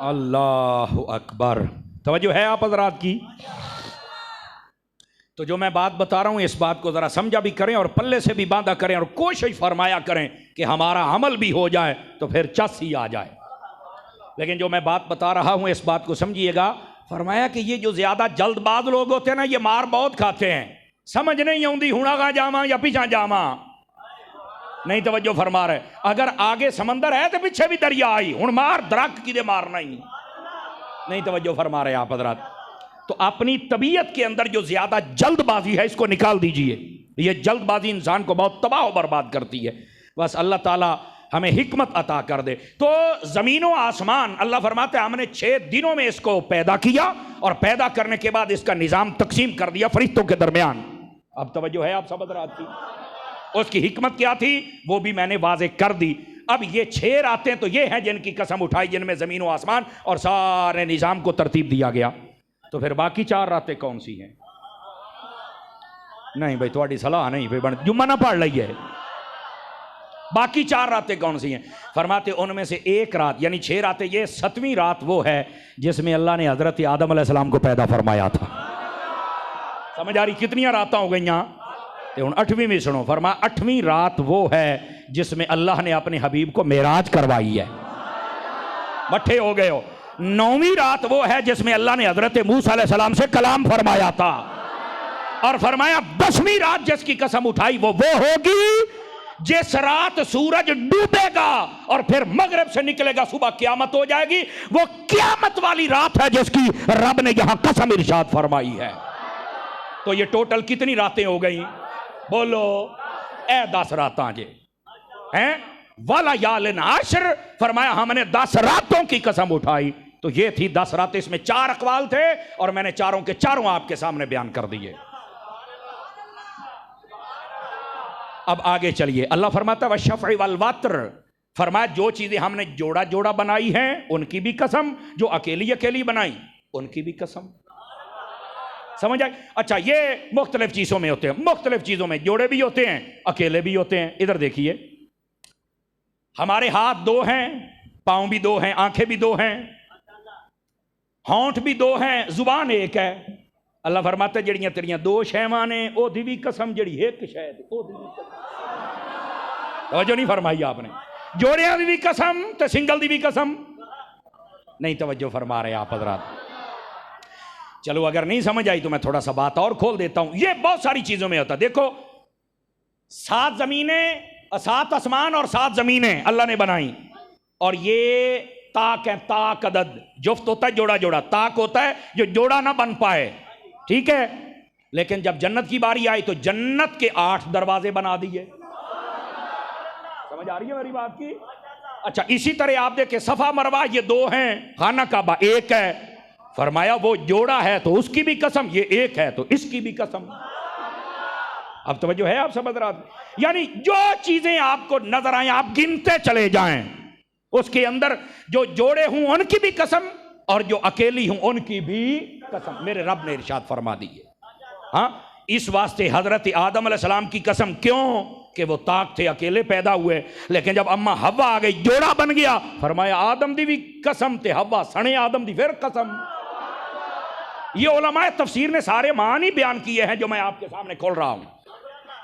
अल्लाह अकबर। तवज्जो है आप हज़रात की? तो जो मैं बात बता रहा हूं इस बात को ज़रा समझा भी करें और पल्ले से भी बांधा करें, और कोशिश फरमाया करें कि हमारा अमल भी हो जाए तो फिर चस ही आ जाए। लेकिन जो मैं बात बता रहा हूं इस बात को समझिएगा। फरमाया कि ये जो ज़्यादा जल्दबाज लोग होते हैं ना, ये मार बहुत खाते हैं। समझ नहीं आती हूँ आगा जावा या पीछा जावा, नहीं तवज्जो फरमा रहे। अगर आगे समंदर है तो पीछे भी दरिया आई, हुण मार दरख्त की दे मारना ही नहीं। तवज्जो फरमा रहे आप हज़रात। तो अपनी तबीयत के अंदर जो ज्यादा जल्दबाजी है इसको निकाल दीजिए। ये जल्दबाजी इंसान को बहुत तबाह और बर्बाद करती है। बस अल्लाह ताला हमें हिकमत अता कर दे। तो जमीनों आसमान अल्लाह फरमाते हैं हमने 6 दिनों में इसको पैदा किया, और पैदा करने के बाद इसका निजाम तकसीम कर दिया फरिश्तों के दरमियान। अब तवज्जो है आप सब हज़रात की? उसकी हिकमत क्या थी वो भी मैंने वाज़े कर दी। अब ये 6 रातें तो ये हैं जिनकी कसम उठाई, जिनमें ज़मीन व आसमान और सारे निज़ाम को तरतीब दिया गया। तो फिर बाकी 4 रातें कौन सी हैं? नहीं भाई थोड़ी सलाह नहीं भाई, जुम्मा ना पढ़ ली है। बाकी 4 रातें कौन सी हैं? फरमाते उनमें से एक रात यानी 6 रातें, ये 7वीं रात वो है जिसमें अल्लाह ने हज़रत आदम अलैहिस्सलाम को पैदा फरमाया था। समझ आ रही? कितनी रातें हो गई यहाँ? तो 8वीं में सुनो। फरमा 8वीं रात वो है जिसमें अल्लाह ने अपने हबीब को मेराज करवाई है। बट्ठे हो गए हो। 9वीं रात वो है जिसमें अल्लाह ने हजरत मूसा अलैहिस्सलाम से कलाम फरमाया था। और फरमाया 10वीं रात जिसकी कसम उठाई वो होगी जिस रात सूरज डूबेगा और फिर मगरिब से निकलेगा, सुबह क़यामत हो जाएगी। वो क़यामत वाली रात है जिसकी रब ने यहां कसम इरशाद फरमाई है। तो ये टोटल कितनी रातें हो गई? बोलो। 10 रातां जे हैं। वाला यालिन आशर, फरमाया हमने 10 रातों की कसम उठाई। तो ये थी 10 रातें। इसमें 4 अक़वाल थे और मैंने चारों के चारों आपके सामने बयान कर दिए। अब आगे चलिए। अल्लाह फरमाता है वश्शफ़ई वल वत्र, फरमाया जो चीजें हमने जोड़ा जोड़ा बनाई हैं उनकी भी कसम, जो अकेली अकेली बनाई उनकी भी कसम। समझ आए? अच्छा, ये मुख्तलिफ चीजों में होते हैं, मुख्तलिफ चीजों में जोड़े भी होते हैं, अकेले भी होते हैं। इधर देखिए, हमारे हाथ दो हैं, पांव भी दो हैं, आंखें भी दो हैं, होंठ भी दो हैं, जुबान एक है। अल्लाह फरमाते जड़ियां तेरियां दो शैवां ने ओदी भी कसम, जड़ी एक शायद ओदी भी कसम। तवज्जो नहीं फरमाई आपने? जोड़ियां दी भी कसम ते सिंगल दी भी कसम नहीं तवज्जो फरमा रहे आप हजरात। चलो अगर नहीं समझ आई तो मैं थोड़ा सा बात और खोल देता हूं। ये बहुत सारी चीजों में होता है। देखो, 7 जमीनें, 7 आसमान और 7 जमीनें अल्लाह ने बनाई, और ये ताक है, ताक अदद, जुफ्त होता है जोड़ा जोड़ा, ताक होता है जो जोड़ा ना बन पाए, ठीक है। लेकिन जब जन्नत की बारी आई तो जन्नत के 8 दरवाजे बना दिए। समझ आ रही है मेरी बात की? अच्छा, इसी तरह आप देखें, सफा मरवा ये 2 हैं, खाना काबा 1 है। फरमाया वो जोड़ा है तो उसकी भी कसम, ये 1 है तो इसकी भी कसम। अब तवज्जो है? आप समझ रहा? यानी जो चीजें आपको नजर आए आप गिनते चले जाएं, उसके अंदर जो जोड़े हूं उनकी भी कसम और जो अकेली हूं उनकी भी कसम मेरे रब ने इरशाद फरमा दी है। हाँ, इस वास्ते हजरत आदम अलैहिस्सलाम की कसम, क्यों कि वो ताक थे, अकेले पैदा हुए, लेकिन जब अम्मा हव्वा आ गई जोड़ा बन गया, फरमाया आदम दी भी कसम ते हव्वा सने आदम दी फिर कसम। ये उलमाए तफसीर ने सारे मानी बयान किए हैं जो मैं आपके सामने खोल रहा हूं।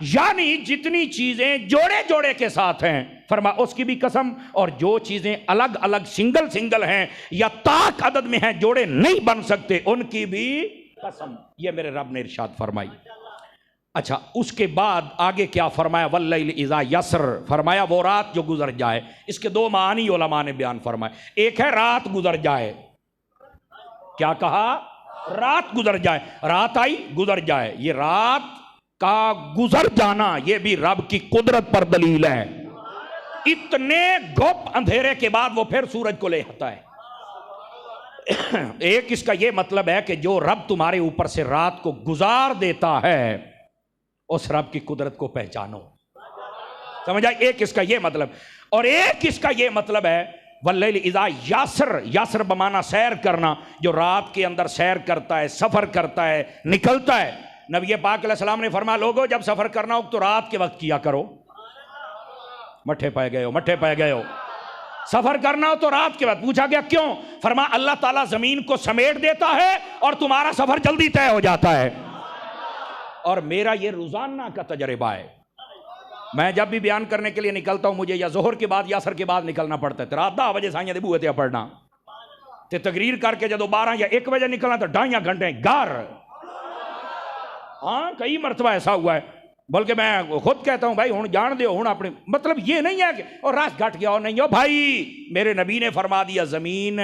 यानी जितनी चीजें जोड़े जोड़े के साथ हैं, फरमा उसकी भी कसम, और जो चीजें अलग अलग सिंगल सिंगल हैं या ताक अदद में हैं, जोड़े नहीं बन सकते, उनकी भी कसम। ये मेरे रब ने इरशाद फरमाई। अच्छा, उसके बाद आगे क्या फरमाया? वल्लैल इज़ा यसर, फरमाया वो रात जो गुजर जाए। इसके 2 मानी उलमा ने बयान फरमाए। एक है रात गुजर जाए, क्या कहा? रात गुजर जाए, रात आई गुजर जाए। ये रात का गुजर जाना ये भी रब की कुदरत पर दलील है। इतने गुप अंधेरे के बाद वो फिर सूरज को ले आता है। एक इसका ये मतलब है कि जो रब तुम्हारे ऊपर से रात को गुजार देता है, उस रब की कुदरत को पहचानो। समझ आए? एक इसका ये मतलब, और एक इसका ये मतलब है वल्लैल इज़ा यासर, यासर बमाना सैर करना, जो रात के अंदर सैर करता है, सफर करता है, निकलता है। नबी पाक अलैहिस्सलाम ने फरमाया, लोगों जब सफर करना हो तो रात के वक्त किया करो। मट्ठे पाए गए हो, मट्ठे पाए गए हो। सफर करना हो तो रात के वक्त। पूछा गया क्यों? फरमाया अल्लाह ताला जमीन को समेट देता है और तुम्हारा सफर जल्दी तय हो जाता है। और मेरा ये रोजाना का तजर्बा है। मैं जब भी बयान करने के लिए निकलता हूं, मुझे या जोहर के बाद या असर के बाद निकलना पड़ता है। रात 10 बजे साइया दे बूहे ते पढ़ना ते तकरीर करके जो 12 या 1 बजे निकलना तो 2.5 घंटे घर। हाँ, कई मरतबा ऐसा हुआ है, बल्कि मैं खुद कहता हूं भाई हूं जान दो, हूं अपने, मतलब ये नहीं है कि और रात घट गया और नहीं हो भाई। मेरे नबी ने फरमा दिया जमीन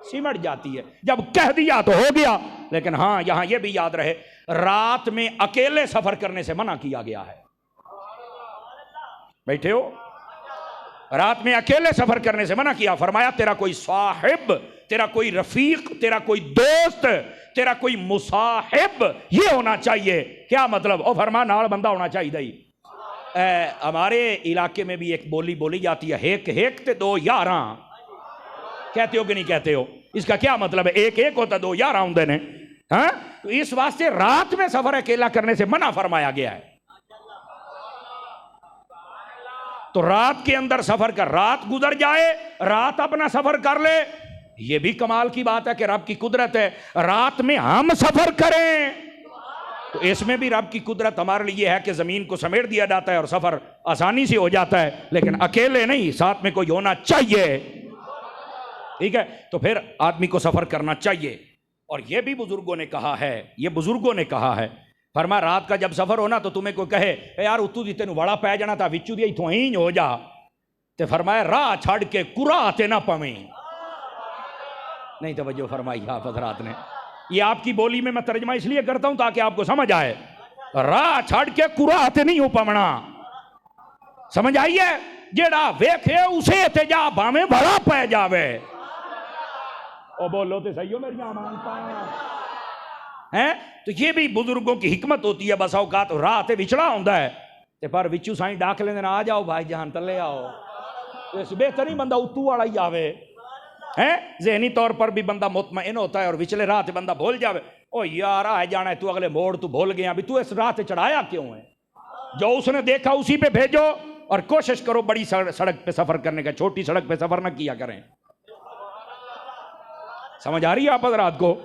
सिमट जाती है, जब कह दिया तो हो गया। लेकिन हाँ, यहां यह भी याद रहे, रात में अकेले सफर करने से मना किया गया है। बैठे हो, रात में अकेले सफर करने से मना किया। फरमाया तेरा कोई साहिब, तेरा कोई रफीक, तेरा कोई दोस्त, तेरा कोई मुसाहिब ये होना चाहिए। क्या मतलब? ओ फरमा नाल बंदा होना चाहिए। हमारे इलाके में भी एक बोली बोली जाती है, हेक हेक ते 2 यारां। कहते हो कि नहीं कहते हो? इसका क्या मतलब है? एक एक होता 2 यारां होंदे ने। हाँ, तो इस वास्ते रात में सफर अकेला करने से मना फरमाया गया है। तो रात के अंदर सफर कर, रात गुजर जाए, रात अपना सफर कर ले। यह भी कमाल की बात है कि रब की कुदरत है, रात में हम सफर करें। तो इसमें भी रब की कुदरत हमारे लिए है कि जमीन को समेट दिया जाता है और सफर आसानी से हो जाता है। लेकिन अकेले नहीं, साथ में कोई होना चाहिए। ठीक है, तो फिर आदमी को सफर करना चाहिए। और यह भी बुजुर्गों ने कहा है, ये बुजुर्गों ने कहा है, फरमा रात का जब सफर होना तो तुम्हें कोई कहे यार उतू दी तेन बड़ा पै जाना था, विचू दी इथों ही हो जा, तो फरमाया राह छड़ के कुरा आते ना पवे। नहीं तवज्जो फरमाई आप हजरात ने। ये आपकी बोली में मैं तर्जमा इसलिए करता हूं ताकि आपको समझ आए। राह छड़ के कुरा आते नहीं हो पवना। समझ आई है? जेड़ा वेखे उसे ते जा भावे बड़ा पै जावे। ओ बोलो तो सही हो मेरी मानता है। तो ये भी बुजुर्गों की हिकमत होती है। बस औकात राह ते विछड़ा होंदा है ते पर विचू साईं डाक लेंदे ना, आ जाओ भाई जहान तले आओ। इस बेहतर ही बंदा उतू वाला ही आवे है। जहनी तौर पर भी बंदा मुतमईन होता है और विचले राह बंदा भूल जावे, ओ यार आ जाना है तू अगले मोड़ तू भूल गया, अभी तू इस राह चढ़ाया क्यों है? जो उसने देखा उसी पे भेजो और कोशिश करो बड़ी सड़क पे सफर करने का, छोटी सड़क पे सफर ना किया करें। समझ आ रही है आप रात को?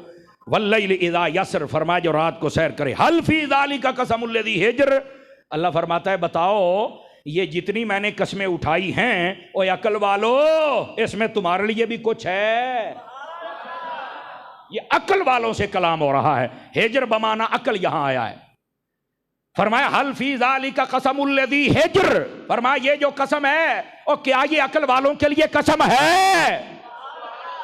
वल्लैल इज़ा यसर, फरमाया जो रात को सैर करे। हल फी ज़ालिका कसमुल्लज़ी हिज्र, अल्लाह फरमाता है बताओ ये जितनी मैंने कसमें उठाई हैं ओ अकल वालो, इसमें तुम्हारे लिए भी कुछ है। ये अकल वालों से कलाम हो रहा है। हिज्र बमाना अकल यहां आया है। फरमाया हल फी ज़ालिका कसमुल्लज़ी हिज्र, फरमाया ये जो कसम है ओ क्या ये अकल वालों के लिए कसम है?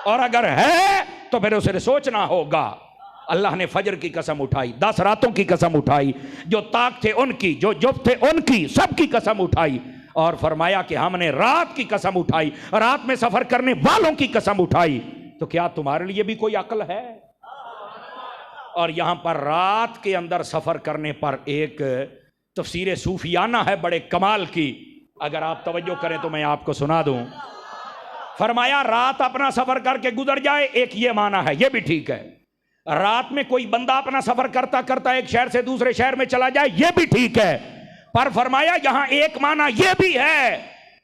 और अगर है तो फिर उसे सोचना होगा। अल्लाह ने फजर की कसम उठाई, 10 रातों की कसम उठाई, जो ताक थे उनकी, जो जुब थे उनकी, सबकी कसम उठाई। और फरमाया कि हमने रात की कसम उठाई, रात में सफर करने वालों की कसम उठाई। तो क्या तुम्हारे लिए भी कोई अकल है? और यहां पर रात के अंदर सफर करने पर एक तफसीर सूफियाना है बड़े कमाल की, अगर आप तवज्जो करें तो मैं आपको सुना दूं। फरमाया रात अपना सफर करके गुजर जाए, एक ये माना है, ये भी ठीक है। रात में कोई बंदा अपना सफर करता करता एक शहर से दूसरे शहर में चला जाए, ये भी ठीक है। पर फरमाया यहां एक माना ये भी है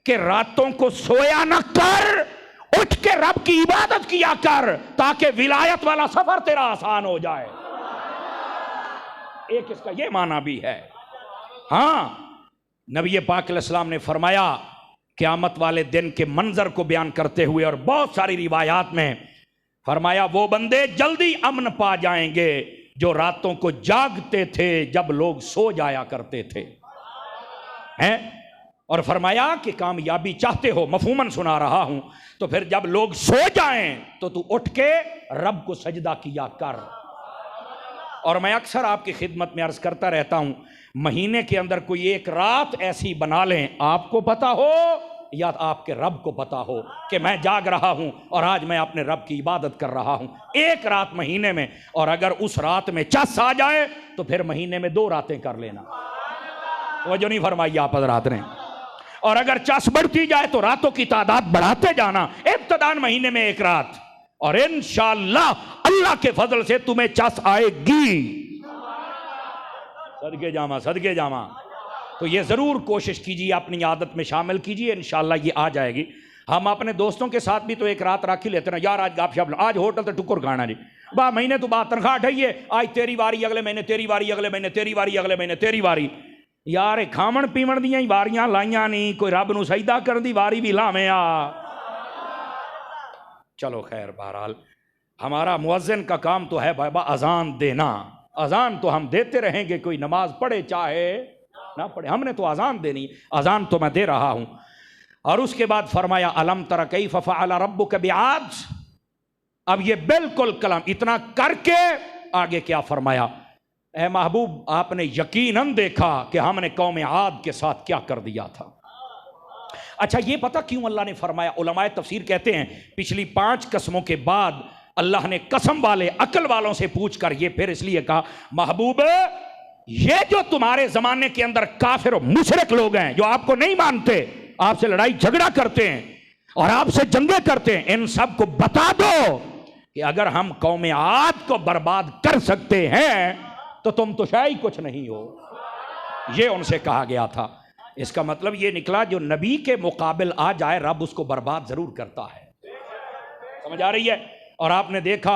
कि रातों को सोया न कर, उठ के रब की इबादत किया कर, ताकि विलायत वाला सफर तेरा आसान हो जाए। एक इसका ये माना भी है। हां, नबी पाक अलैहिस्सलाम ने फरमाया क़यामत वाले दिन के मंजर को बयान करते हुए और बहुत सारी रिवायात में फरमाया वो बंदे जल्दी अमन पा जाएंगे जो रातों को जागते थे जब लोग सो जाया करते थे हैं। और फरमाया कि कामयाबी चाहते हो, मफहूमन सुना रहा हूं, तो फिर जब लोग सो जाएं तो तू उठ के रब को सजदा किया कर। और मैं अक्सर आपकी खिदमत में अर्ज करता रहता हूं, महीने के अंदर कोई एक रात ऐसी बना लें, आपको पता हो या आपके रब को पता हो कि मैं जाग रहा हूं और आज मैं अपने रब की इबादत कर रहा हूं, एक रात महीने में। और अगर उस रात में चस आ जाए तो फिर महीने में 2 रातें कर लेना। वो जो नहीं फरमाई आप हज़रात ने। और अगर चस बढ़ती जाए तो रातों की तादाद बढ़ाते जाना, इब्तिदान महीने में 1 रात, और इंशाअल्लाह अल्लाह के फजल से तुम्हें चस आएगी। सदके जामा, सदके जामा। तो ये ज़रूर कोशिश कीजिए, अपनी आदत में शामिल कीजिए, इंशाअल्लाह ये आ जाएगी। हम अपने दोस्तों के साथ भी तो एक रात रख ही लेते ना, यार आज गपशप, आज होटल तो टुकुर खाना जी, बा महीने तो बाद तनख्वाह ढाइए, आज तेरी बारी, अगले महीने तेरी बारी, अगले महीने तेरी बारी, अगले महीने तेरी बारी। यार खावन पीवन दियां ही वारियां लाइयां नहीं, कोई रब नूं सजदा करन दी वारी भी लावें आ। चलो खैर, बहरहाल हमारा मुअज्जिन का काम तो है बाबा अजान देना। अजान तो हम देते रहेंगे, कोई नमाज पढ़े चाहे ना पढ़े, हमने तो अजान देनी, अजान तो मैं दे रहा हूं। और उसके बाद फरमाया अलम तरा कैफ फ़अल रब्बुक बिआद। अब ये बिल्कुल कलाम इतना करके आगे क्या फरमाया, ए महबूब आपने यकीनन देखा कि हमने कौम आद के साथ क्या कर दिया था। अच्छा, ये पता क्यों अल्लाह ने फरमाया? उलमाए तफसीर कहते हैं पिछली 5 कसमों के बाद अल्लाह ने कसम वाले अकल वालों से पूछ कर ये फिर इसलिए कहा, महबूब ये जो तुम्हारे जमाने के अंदर काफिर और मुशरिक लोग हैं, जो आपको नहीं मानते, आपसे लड़ाई झगड़ा करते हैं और आपसे जंगे करते हैं, इन सब को बता दो कि अगर हम कौम आद को बर्बाद कर सकते हैं तो तुम तो शायद कुछ नहीं हो। ये उनसे कहा गया था। इसका मतलब ये निकला जो नबी के मुकाबिल आ जाए रब उसको बर्बाद जरूर करता है। समझ आ रही है? और आपने देखा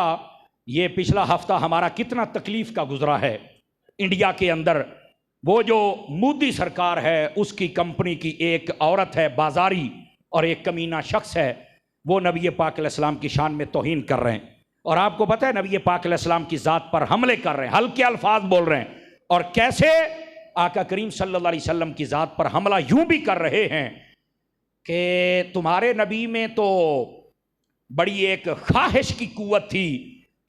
ये पिछला हफ्ता हमारा कितना तकलीफ का गुजरा है। इंडिया के अंदर वो जो मोदी सरकार है उसकी कंपनी की एक औरत है बाजारी और एक कमीना शख्स है, वो नबी पाक अलैहिस्सलाम की शान में तौहीन कर रहे हैं। और आपको पता है नबी पाक अलैहिस्सलाम की ज़ात पर हमले कर रहे हैं, हल्के अल्फाज बोल रहे हैं। और कैसे आका करीम सल्लल्लाहु अलैहि वसल्लम की ज़ात पर हमला यूं भी कर रहे हैं कि तुम्हारे नबी में तो बड़ी एक ख्वाहिश की कुव्वत थी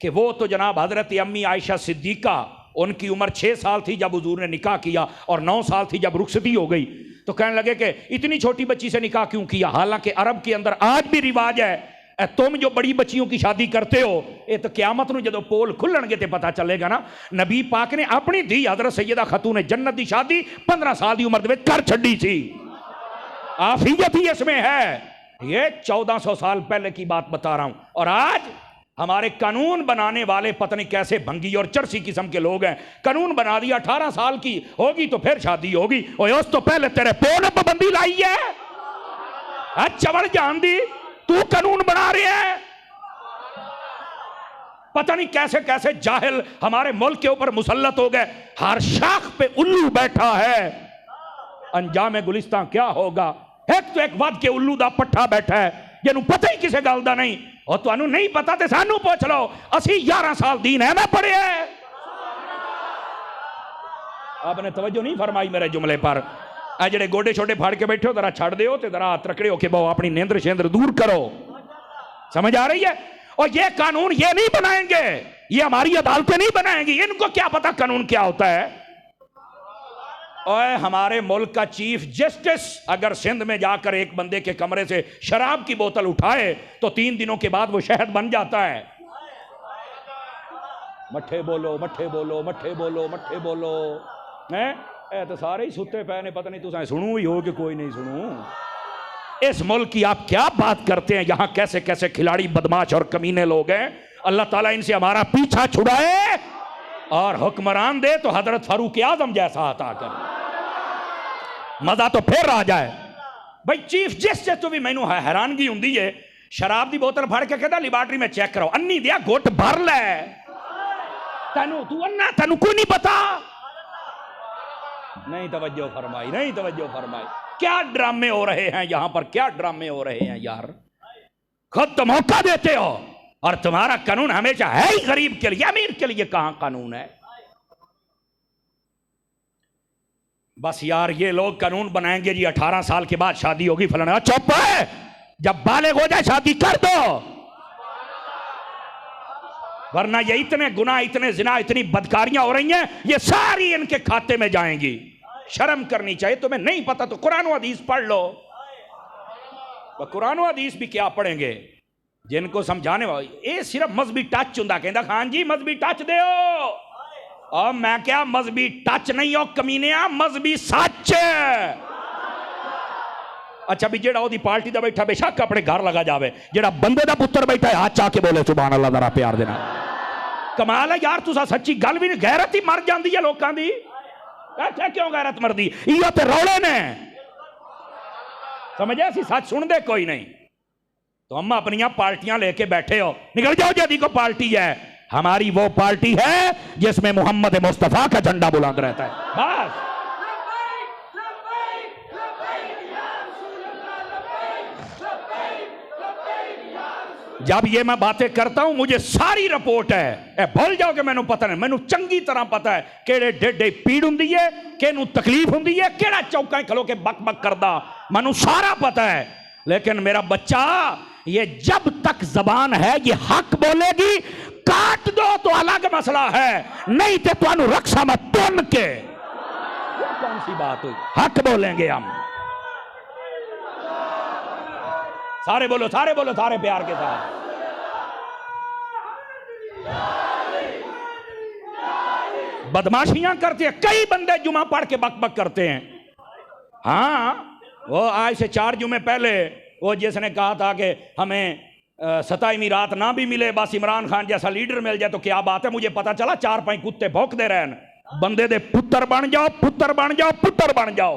कि वो तो जनाब हज़रत अम्मी आयशा सिद्दीक़ा, उनकी उम्र 6 साल थी जब हुजूर ने निकाह किया और 9 साल थी जब रुखसती हो गई। तो कहने लगे कि इतनी छोटी बच्ची से निकाह क्यों किया? हालांकि अरब के अंदर आज भी रिवाज है, तुम जो बड़ी बच्चियों की शादी करते हो ये तो क़यामत नूं जदों पोल खुलणगे ते पता चलेगा ना। नबी पाक ने अपनी धी हज़रत सैयदा खातून जन्नत की शादी 15 साल की उम्र दे विच कर छड्डी सी। आफियत ही इसमें है। ये 1400 साल पहले की बात बता रहा हूं। और आज हमारे कानून बनाने वाले पता नहीं कैसे भंगी और चरसी किस्म के लोग हैं। कानून बना दिया 18 साल की होगी तो फिर शादी होगी। और उस तो पहले तेरे प्यो ने पाबंदी लाई है। चवड़ जान दी, तू कानून बना रहे हैं। पता नहीं कैसे कैसे जाहिल हमारे मुल्क के ऊपर मुसल्लत हो गए। हर शाख पे उल्लू बैठा है। अंजाम गुलिस्तां क्या होगा? एक तो एक वध के उल्लू दा पट्ठा बैठा है जिन्हों पता ही किसे गल दा नहीं। और तुहानू नहीं पता तो सानू पूछ लो। असी 11 साल दीन है मैं पढ़े है। आपने तवज्जो नहीं फरमाई मेरे जुमले पर। आ जेड़े गोडे छोटे फाड़ के बैठे हो जरा छड़ दो तो जरा त्रकड़े होके बहु अपनी नींद्र शेंद्र दूर करो। समझ आ रही है? और ये कानून ये नहीं बनाएंगे, ये हमारी अदालतें नहीं बनाएंगी। इनको क्या पता कानून क्या होता है। और हमारे मुल्क का चीफ जस्टिस अगर सिंध में जाकर एक बंदे के कमरे से शराब की बोतल उठाए तो 3 दिनों के बाद वो शहद बन जाता है। मट्ठे बोलो, मट्ठे बोलो, मट्ठे बोलो, मट्ठे बोलो। हैं तो सारे ही सुते पे ने, पता नहीं तुम सुनू ही हो कि कोई नहीं सुनू। इस मुल्क की आप क्या बात करते हैं? यहां कैसे कैसे खिलाड़ी, बदमाश और कमीने लोग हैं। अल्लाह ताला इनसे हमारा पीछा छुड़ाए और हुक्मरान दे तो हजरत फारूक आजम जैसा अता करे। मजा तो फिर आ जाए। भाई चीफ जस्टिस तो भी मैनू हैरानगी हुंदी है। शराब की बोतल फड़ के कहता लिबार्टरी में चेक करो। अन्नी दिया घुट भर ले। तेनू तू अन्ना, तेनू कोई नहीं पता। नहीं तवज्जो फरमाई, नहीं तवज्जो फरमाई। क्या ड्रामे हो रहे हैं यहां पर, क्या ड्रामे हो रहे हैं यार। खुद तो मौका देते हो और तुम्हारा कानून हमेशा है ही गरीब के लिए, अमीर के लिए कहां कानून है। बस यार ये लोग कानून बनाएंगे जी 18 साल के बाद शादी होगी फलाना। चुप है, जब बालिग हो जाए शादी कर दो। वरना ये इतने गुनाह, इतने जिना, इतनी बदकारियां हो रही हैं, ये सारी इनके खाते में जाएंगी। शर्म करनी चाहिए। तुम्हें नहीं पता तो कुरान व हदीस पढ़ लो। कुरान व हदीस भी क्या पढ़ेंगे जिनको समझाने वाले। ये सिर्फ मजहबी टच होंदा। कहता खान जी मजहबी टच दे। और मैं क्या मजहबी टच नहीं हो कमीने, मजहबी सच। अच्छा भी जेड़ा ओदी पार्टी दा बैठा बेशक अपने घर लगा जावे, जेड़ा बंदे दा पुत्र बैठा है हाथ चा के बोले सुभान अल्लाह जरा प्यार देना। कमाल है यार, तुसा सच्ची गल भी नहीं। गैरत ही मर जाती है लोगों की। ऐसे क्यों गैरत मरदी? इहो ते रौले ने। समझे? असी सच सुन दे कोई नहीं। तो हम अपनी पार्टियां लेके बैठे हो, निकल जाओ जदी को पार्टी है। हमारी वो पार्टी है जिसमें मोहम्मद मुस्तफा का झंडा बुलंद रहता है। बस जब ये मैं बातें करता हूं मुझे सारी रिपोर्ट है। भूल जाओ कि मैनू पता नहीं। मैनू चंगी तरह पता है केड़े डेडे पीड़ हुंदी है, केनू तकलीफ हुंदी है, केड़ा चौका खलो के बक बक करदा, मैनू सारा पता है। लेकिन मेरा बच्चा ये जब तक जबान है ये हक बोलेगी, काट दो तो अलग मसला है, नहीं तो तुहानू रक्षा में तुन के। कौन सी बात हुई? हक बोलेंगे हम। सारे बोलो, सारे बोलो, सारे प्यार के साथ। बदमाशियां करते हैं कई बंदे, जुमा पढ़ के बक बक करते हैं। हाँ वो आज से 4 जुमे पहले वो जिसने कहा था कि हमें 27वीं रात ना भी मिले बस इमरान खान जैसा लीडर मिल जाए तो क्या बात है। मुझे पता चला 4-5 कुत्ते भौंकते रहन। बंदे दे पुत्र बन जाओ, पुत्र बन जाओ, पुत्र बन जाओ।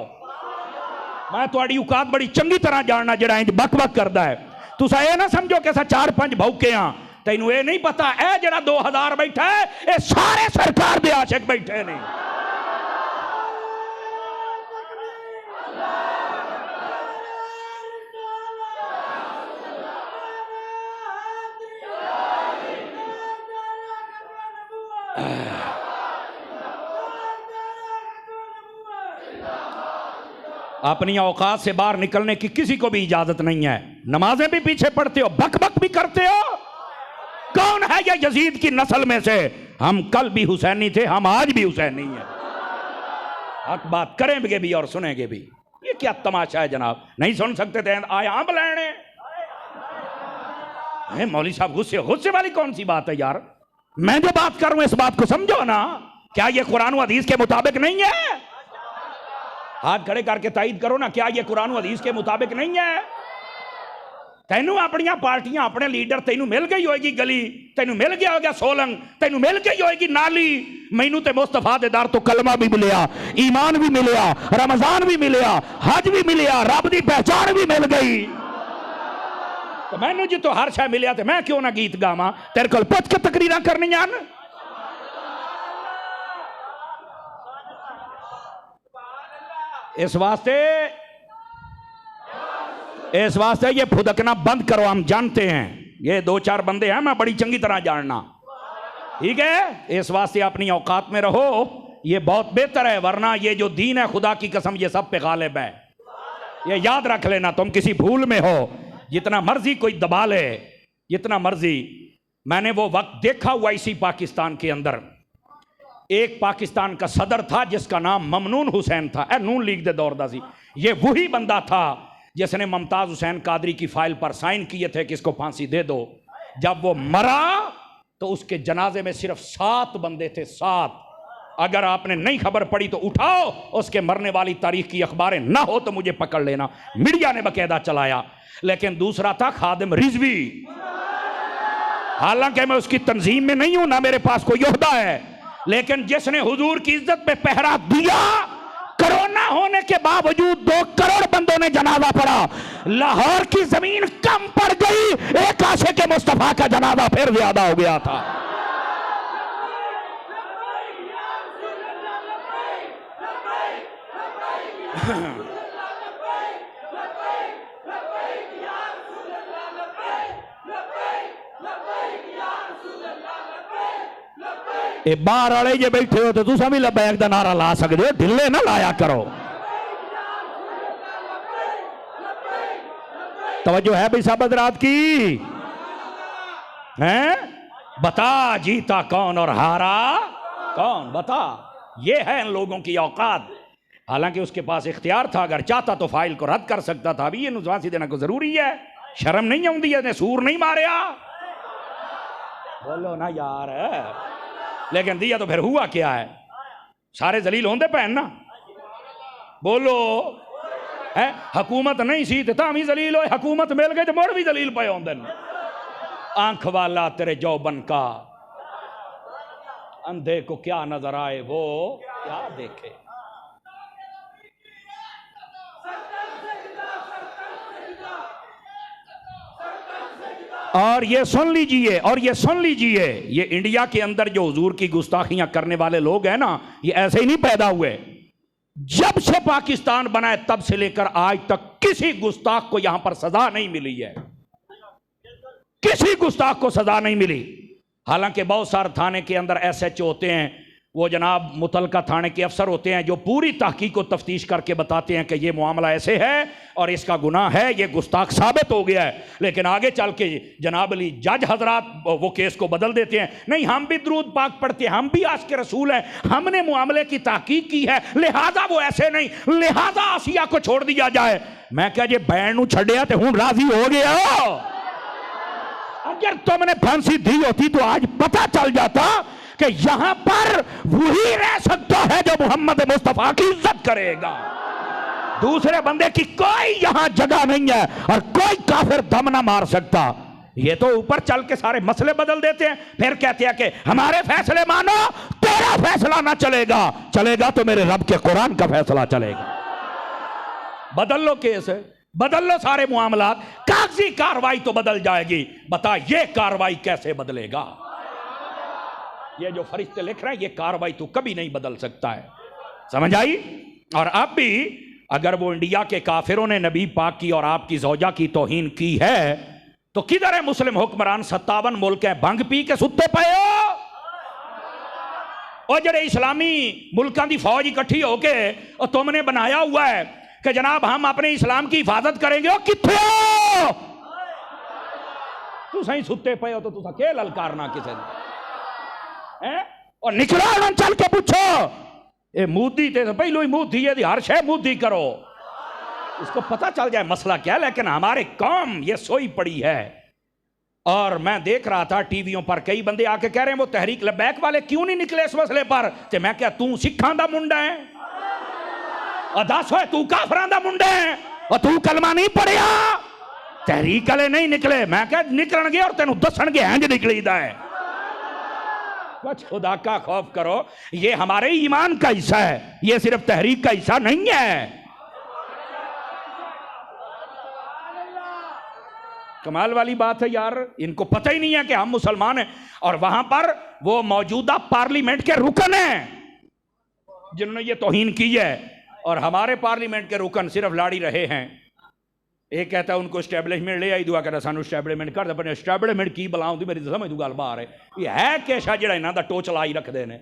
मैं थोड़ी औकात बड़ी चंगी तरह जानना जेड़ा इंज बक बक करता है। तुसा ये ना समझो कि 4-5 भौके हाँ। तेनू ये नहीं पता है जेड़ा 2000 बैठा है ये सारे सरकार दे आशिक बैठे नहीं। अपनी औकात से बाहर निकलने की किसी को भी इजाजत नहीं है। नमाजें भी पीछे पढ़ते हो, बक बक भी करते हो। कौन है ये यजीद की नस्ल में से? हम कल भी हुसैनी थे, हम आज भी हुसैनी हैं। हक बात करेंगे भी और सुनेंगे भी। ये क्या तमाशा है जनाब? नहीं सुन सकते थे आए आम लेने। मौली साहब गुस्से, गुस्से वाली कौन सी बात है यार? मैं जो बात कर रहा हूं इस बात को समझो ना। क्या ये कुरान व हदीस के मुताबिक नहीं है? हाथ खड़े करके तायद करो ना, क्या ये कुरान हदीस के मुताबिक नहीं है? तेनू अपनियां पार्टियां अपने लीडर तेनू मिल गई होगी, गली तेनू मिल गया होगा, सोलंग तेनू मिल गई होगी, नाली मैनू ते मुस्तफा दे दर तो कलमा भी मिलिया, ईमान भी मिलिया, रमजान भी मिलिया, हज भी मिलिया, रब दी पहचान भी मिल गई। तो मैनू जी तो हर शय मिलिया, तो मैं क्यों ना गीत गावां? तेरे कोल पुछ के तकरीरां करनियां न। इस वास्ते ये फुदकना बंद करो। हम जानते हैं ये दो चार बंदे हैं, मैं बड़ी चंगी तरह जानना, ठीक है? इस वास्ते अपनी औकात में रहो, ये बहुत बेहतर है। वरना ये जो दीन है, खुदा की कसम, ये सब पे गालिब है। ये याद रख लेना, तुम किसी भूल में हो, जितना मर्जी कोई दबा ले, जितना मर्जी। मैंने वो वक्त देखा हुआ इसी पाकिस्तान के अंदर, एक पाकिस्तान का सदर था जिसका नाम ममनून हुसैन था, नून लीग दे दौर दा सी। ये वही बंदा था जिसने मुमताज हुसैन कादरी की फाइल पर साइन किए थे कि इसको फांसी दे दो। जब वो मरा तो उसके जनाजे में सिर्फ 7 बंदे थे, 7। अगर आपने नहीं खबर पड़ी तो उठाओ, उसके मरने वाली तारीख की अखबारें ना हो तो मुझे पकड़ लेना, मीडिया ने बकायदा चलाया। लेकिन दूसरा था खादिम रिजवी, हालांकि मैं उसकी तंजीम में नहीं हूं, ना मेरे पास कोई ओहदा है, लेकिन जिसने हुजूर की इज्जत पे पहरा दिया, कोरोना होने के बावजूद 2 करोड़ बंदों ने जनाजा पढ़ा, लाहौर की जमीन कम पड़ गई, एक आशिक मुस्तफा का जनाजा फिर ज्यादा हो गया था। ए बाहर वाले जे बैठे हो तो तुसा भी लबैक दा नारा ला सकते हो, ढिले ना लाया करो। तवज्जो है भाई साहब हज़रात की? हैं? बता जीता कौन और हारा कौन? बता। ये है इन लोगों की औकात। हालांकि उसके पास इख्तियार था, अगर चाहता तो फाइल को रद्द कर सकता था। अभी ये फांसी देना को जरूरी है? शर्म नहीं आती है? सूर नहीं मारिया? बोलो ना यार। लेकिन दिया तो फिर हुआ क्या है? सारे जलील होंदे पैन ना, बोलो है? हुकूमत नहीं सी तो तां भी जलील हो, हुकूमत मिल गई तो मुड़ भी जलील पे होंदे। आंख वाला तेरे जौबन का, अंधे को क्या नजर आए वो क्या देखे। और ये सुन लीजिए, और ये सुन लीजिए, ये इंडिया के अंदर जो हुजूर की गुस्ताखियां करने वाले लोग हैं ना, ये ऐसे ही नहीं पैदा हुए। जब से पाकिस्तान बना है तब से लेकर आज तक किसी गुस्ताख को यहां पर सजा नहीं मिली है, किसी गुस्ताख को सजा नहीं मिली। हालांकि बहुत सारे थाने के अंदर SHO होते हैं, वो जनाब मुतलका थाने के अफसर होते हैं, जो पूरी तहकीक को तफ्तीश करके बताते हैं कि ये मामला ऐसे है और इसका गुनाह है, ये गुस्ताख साबित हो गया है। लेकिन आगे चल के जनाब अली जज हजरात वो केस को बदल देते हैं। नहीं, हम भी दुरूद पाक पढ़ते हैं, हम भी आशिक रसूल हैं, हमने मामले की तहकीक की है, लिहाजा वो ऐसे नहीं, लिहाजा आसिया को छोड़ दिया जाए। मैं क्या जे बैन नूं छड्डिया ते हुण राजी हो गया? अगर तुमने फांसी दी होती तो आज पता चल जाता कि यहां पर वही रह सकता है जो मोहम्मद मुस्तफा की इज्जत करेगा। दूसरे बंदे की कोई यहां जगह नहीं है और कोई काफिर दम ना मार सकता। ये तो ऊपर चल के सारे मसले बदल देते हैं, फिर कहते हैं कि हमारे फैसले मानो, तेरा फैसला ना चलेगा, चलेगा तो मेरे रब के कुरान का फैसला चलेगा। बदल लो केस, बदल लो सारे मामलात, कागजी कार्रवाई तो बदल जाएगी। बता ये कार्रवाई कैसे बदलेगा? ये जो फरिश्ते लिख रहे हैं, ये कार्रवाई तो कभी नहीं बदल सकता है। समझ आई? और अब भी अगर वो इंडिया के काफिरों ने नबी पाक की और आपकी ज़ौजा की तौहीन की है तो किधर है मुस्लिम हुक्मरान? 57 मुल्क है, भंग पी के सुत्ते पे हो। और जड़े इस्लामी मुल्कों की फौज इकट्ठी होके और तुमने बनाया हुआ है कि जनाब हम अपने इस्लाम की हिफाजत करेंगे, और किथे हो तू? सही सुत्ते पे हो तो तुसा के ललकारना किसे ने? और निकला चल के पूछो, ये मोदी ते पहलो ही मोदी है, हर शय मोदी करो, इसको पता चल जाए मसला क्या। लेकिन हमारे कौम ये सोई पड़ी है। और मैं देख रहा था टीवियों पर कई बंदे आके कह रहे हैं वो तहरीक लबैक वाले क्यों नहीं निकले इस मसले पर। तो मैं क्या तू सिखां दा मुंडा है? और दस होए तू काफरां दा मुंडा है और तू कलमा नहीं पढ़िया, तहरीक वाले नहीं निकले। मैं कह निकलणगे और तेनू दसणगे इंज निकलीदा है। कुछ खुदा का खौफ करो, ये हमारे ईमान का हिस्सा है, ये सिर्फ तहरीक का हिस्सा नहीं है। कमाल वाली बात है यार, इनको पता ही नहीं है कि हम मुसलमान हैं। और वहां पर वो मौजूदा पार्लियामेंट के रुकन हैं जिन्होंने ये तौहीन की है, और हमारे पार्लियामेंट के रुकन सिर्फ लाड़ी रहे हैं। एक कहता है उनको एस्टैब्लिशमेंट ले आई, दुआ कहता सानू एस्टैब्लिशमेंट कर दे, पर एस्टैब्लिशमेंट की बला होंदी मेरी समझ तू गल बाहर है। ये है केशा जिहड़ा इन्हां दा टोच लाई रखदे ने,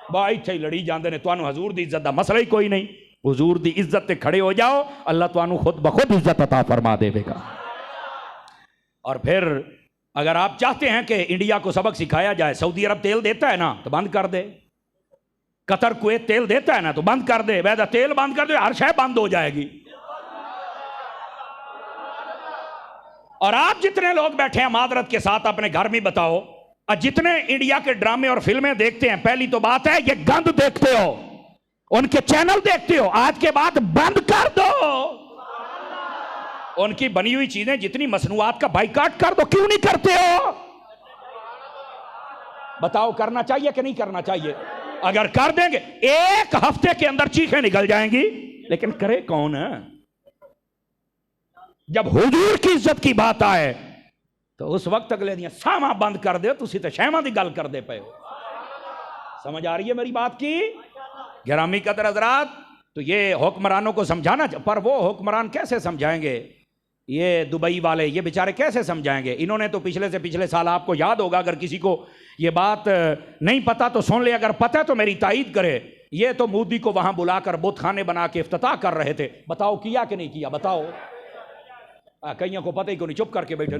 बा इत्थे ही लड़ी जांदे ने। तुहानू हजूर दी इज्जत दा मसला ही कोई नहीं। हुजूर दी इज्जत ते खड़े हो जाओ, अल्लाह तुहानू खुद ब खुद इज्जत अता फरमा देगा। और फिर अगर आप चाहते हैं कि इंडिया को सबक सिखाया जाए, सऊदी अरब तेल देता है ना तो बंद कर दे, कतर कुवैत तेल देता है ना तो बंद कर दे, वैदा तेल बंद कर दे, हर शय बंद हो जाएगी। और आप जितने लोग बैठे हैं मादरत के साथ अपने घर में बताओ, जितने इंडिया के ड्रामे और फिल्में देखते हैं, पहली तो बात है ये गंद देखते हो, उनके चैनल देखते हो, आज के बाद बंद कर दो। उनकी बनी हुई चीजें जितनी मसनूआत का बाइकाट कर दो। क्यों नहीं करते हो बताओ? करना चाहिए कि नहीं करना चाहिए? अगर कर देंगे एक हफ्ते के अंदर चीखें निकल जाएंगी, लेकिन करे कौन है? जब हुजूर की इज्जत की बात आए तो उस वक्त अगले दिन सामा बंद कर दे, तुसी तो शहमा दी गल कर दे पे हो। समझ आ रही है मेरी बात की? गिरामी कदर हजरात, तो ये हुक्मरानों को समझाना, पर वो हुक्मरान कैसे समझाएंगे? ये दुबई वाले ये बेचारे कैसे समझाएंगे? इन्होंने तो पिछले से पिछले साल, आपको याद होगा, अगर किसी को ये बात नहीं पता तो सुन ले, अगर पता है तो मेरी तायीद करे। ये तो मोदी को वहां बुलाकर बुतखाने बना के इफ्तिताह कर रहे थे। बताओ किया कि नहीं किया? बताओ। कईयों को पता ही को नहीं, चुप करके बैठे।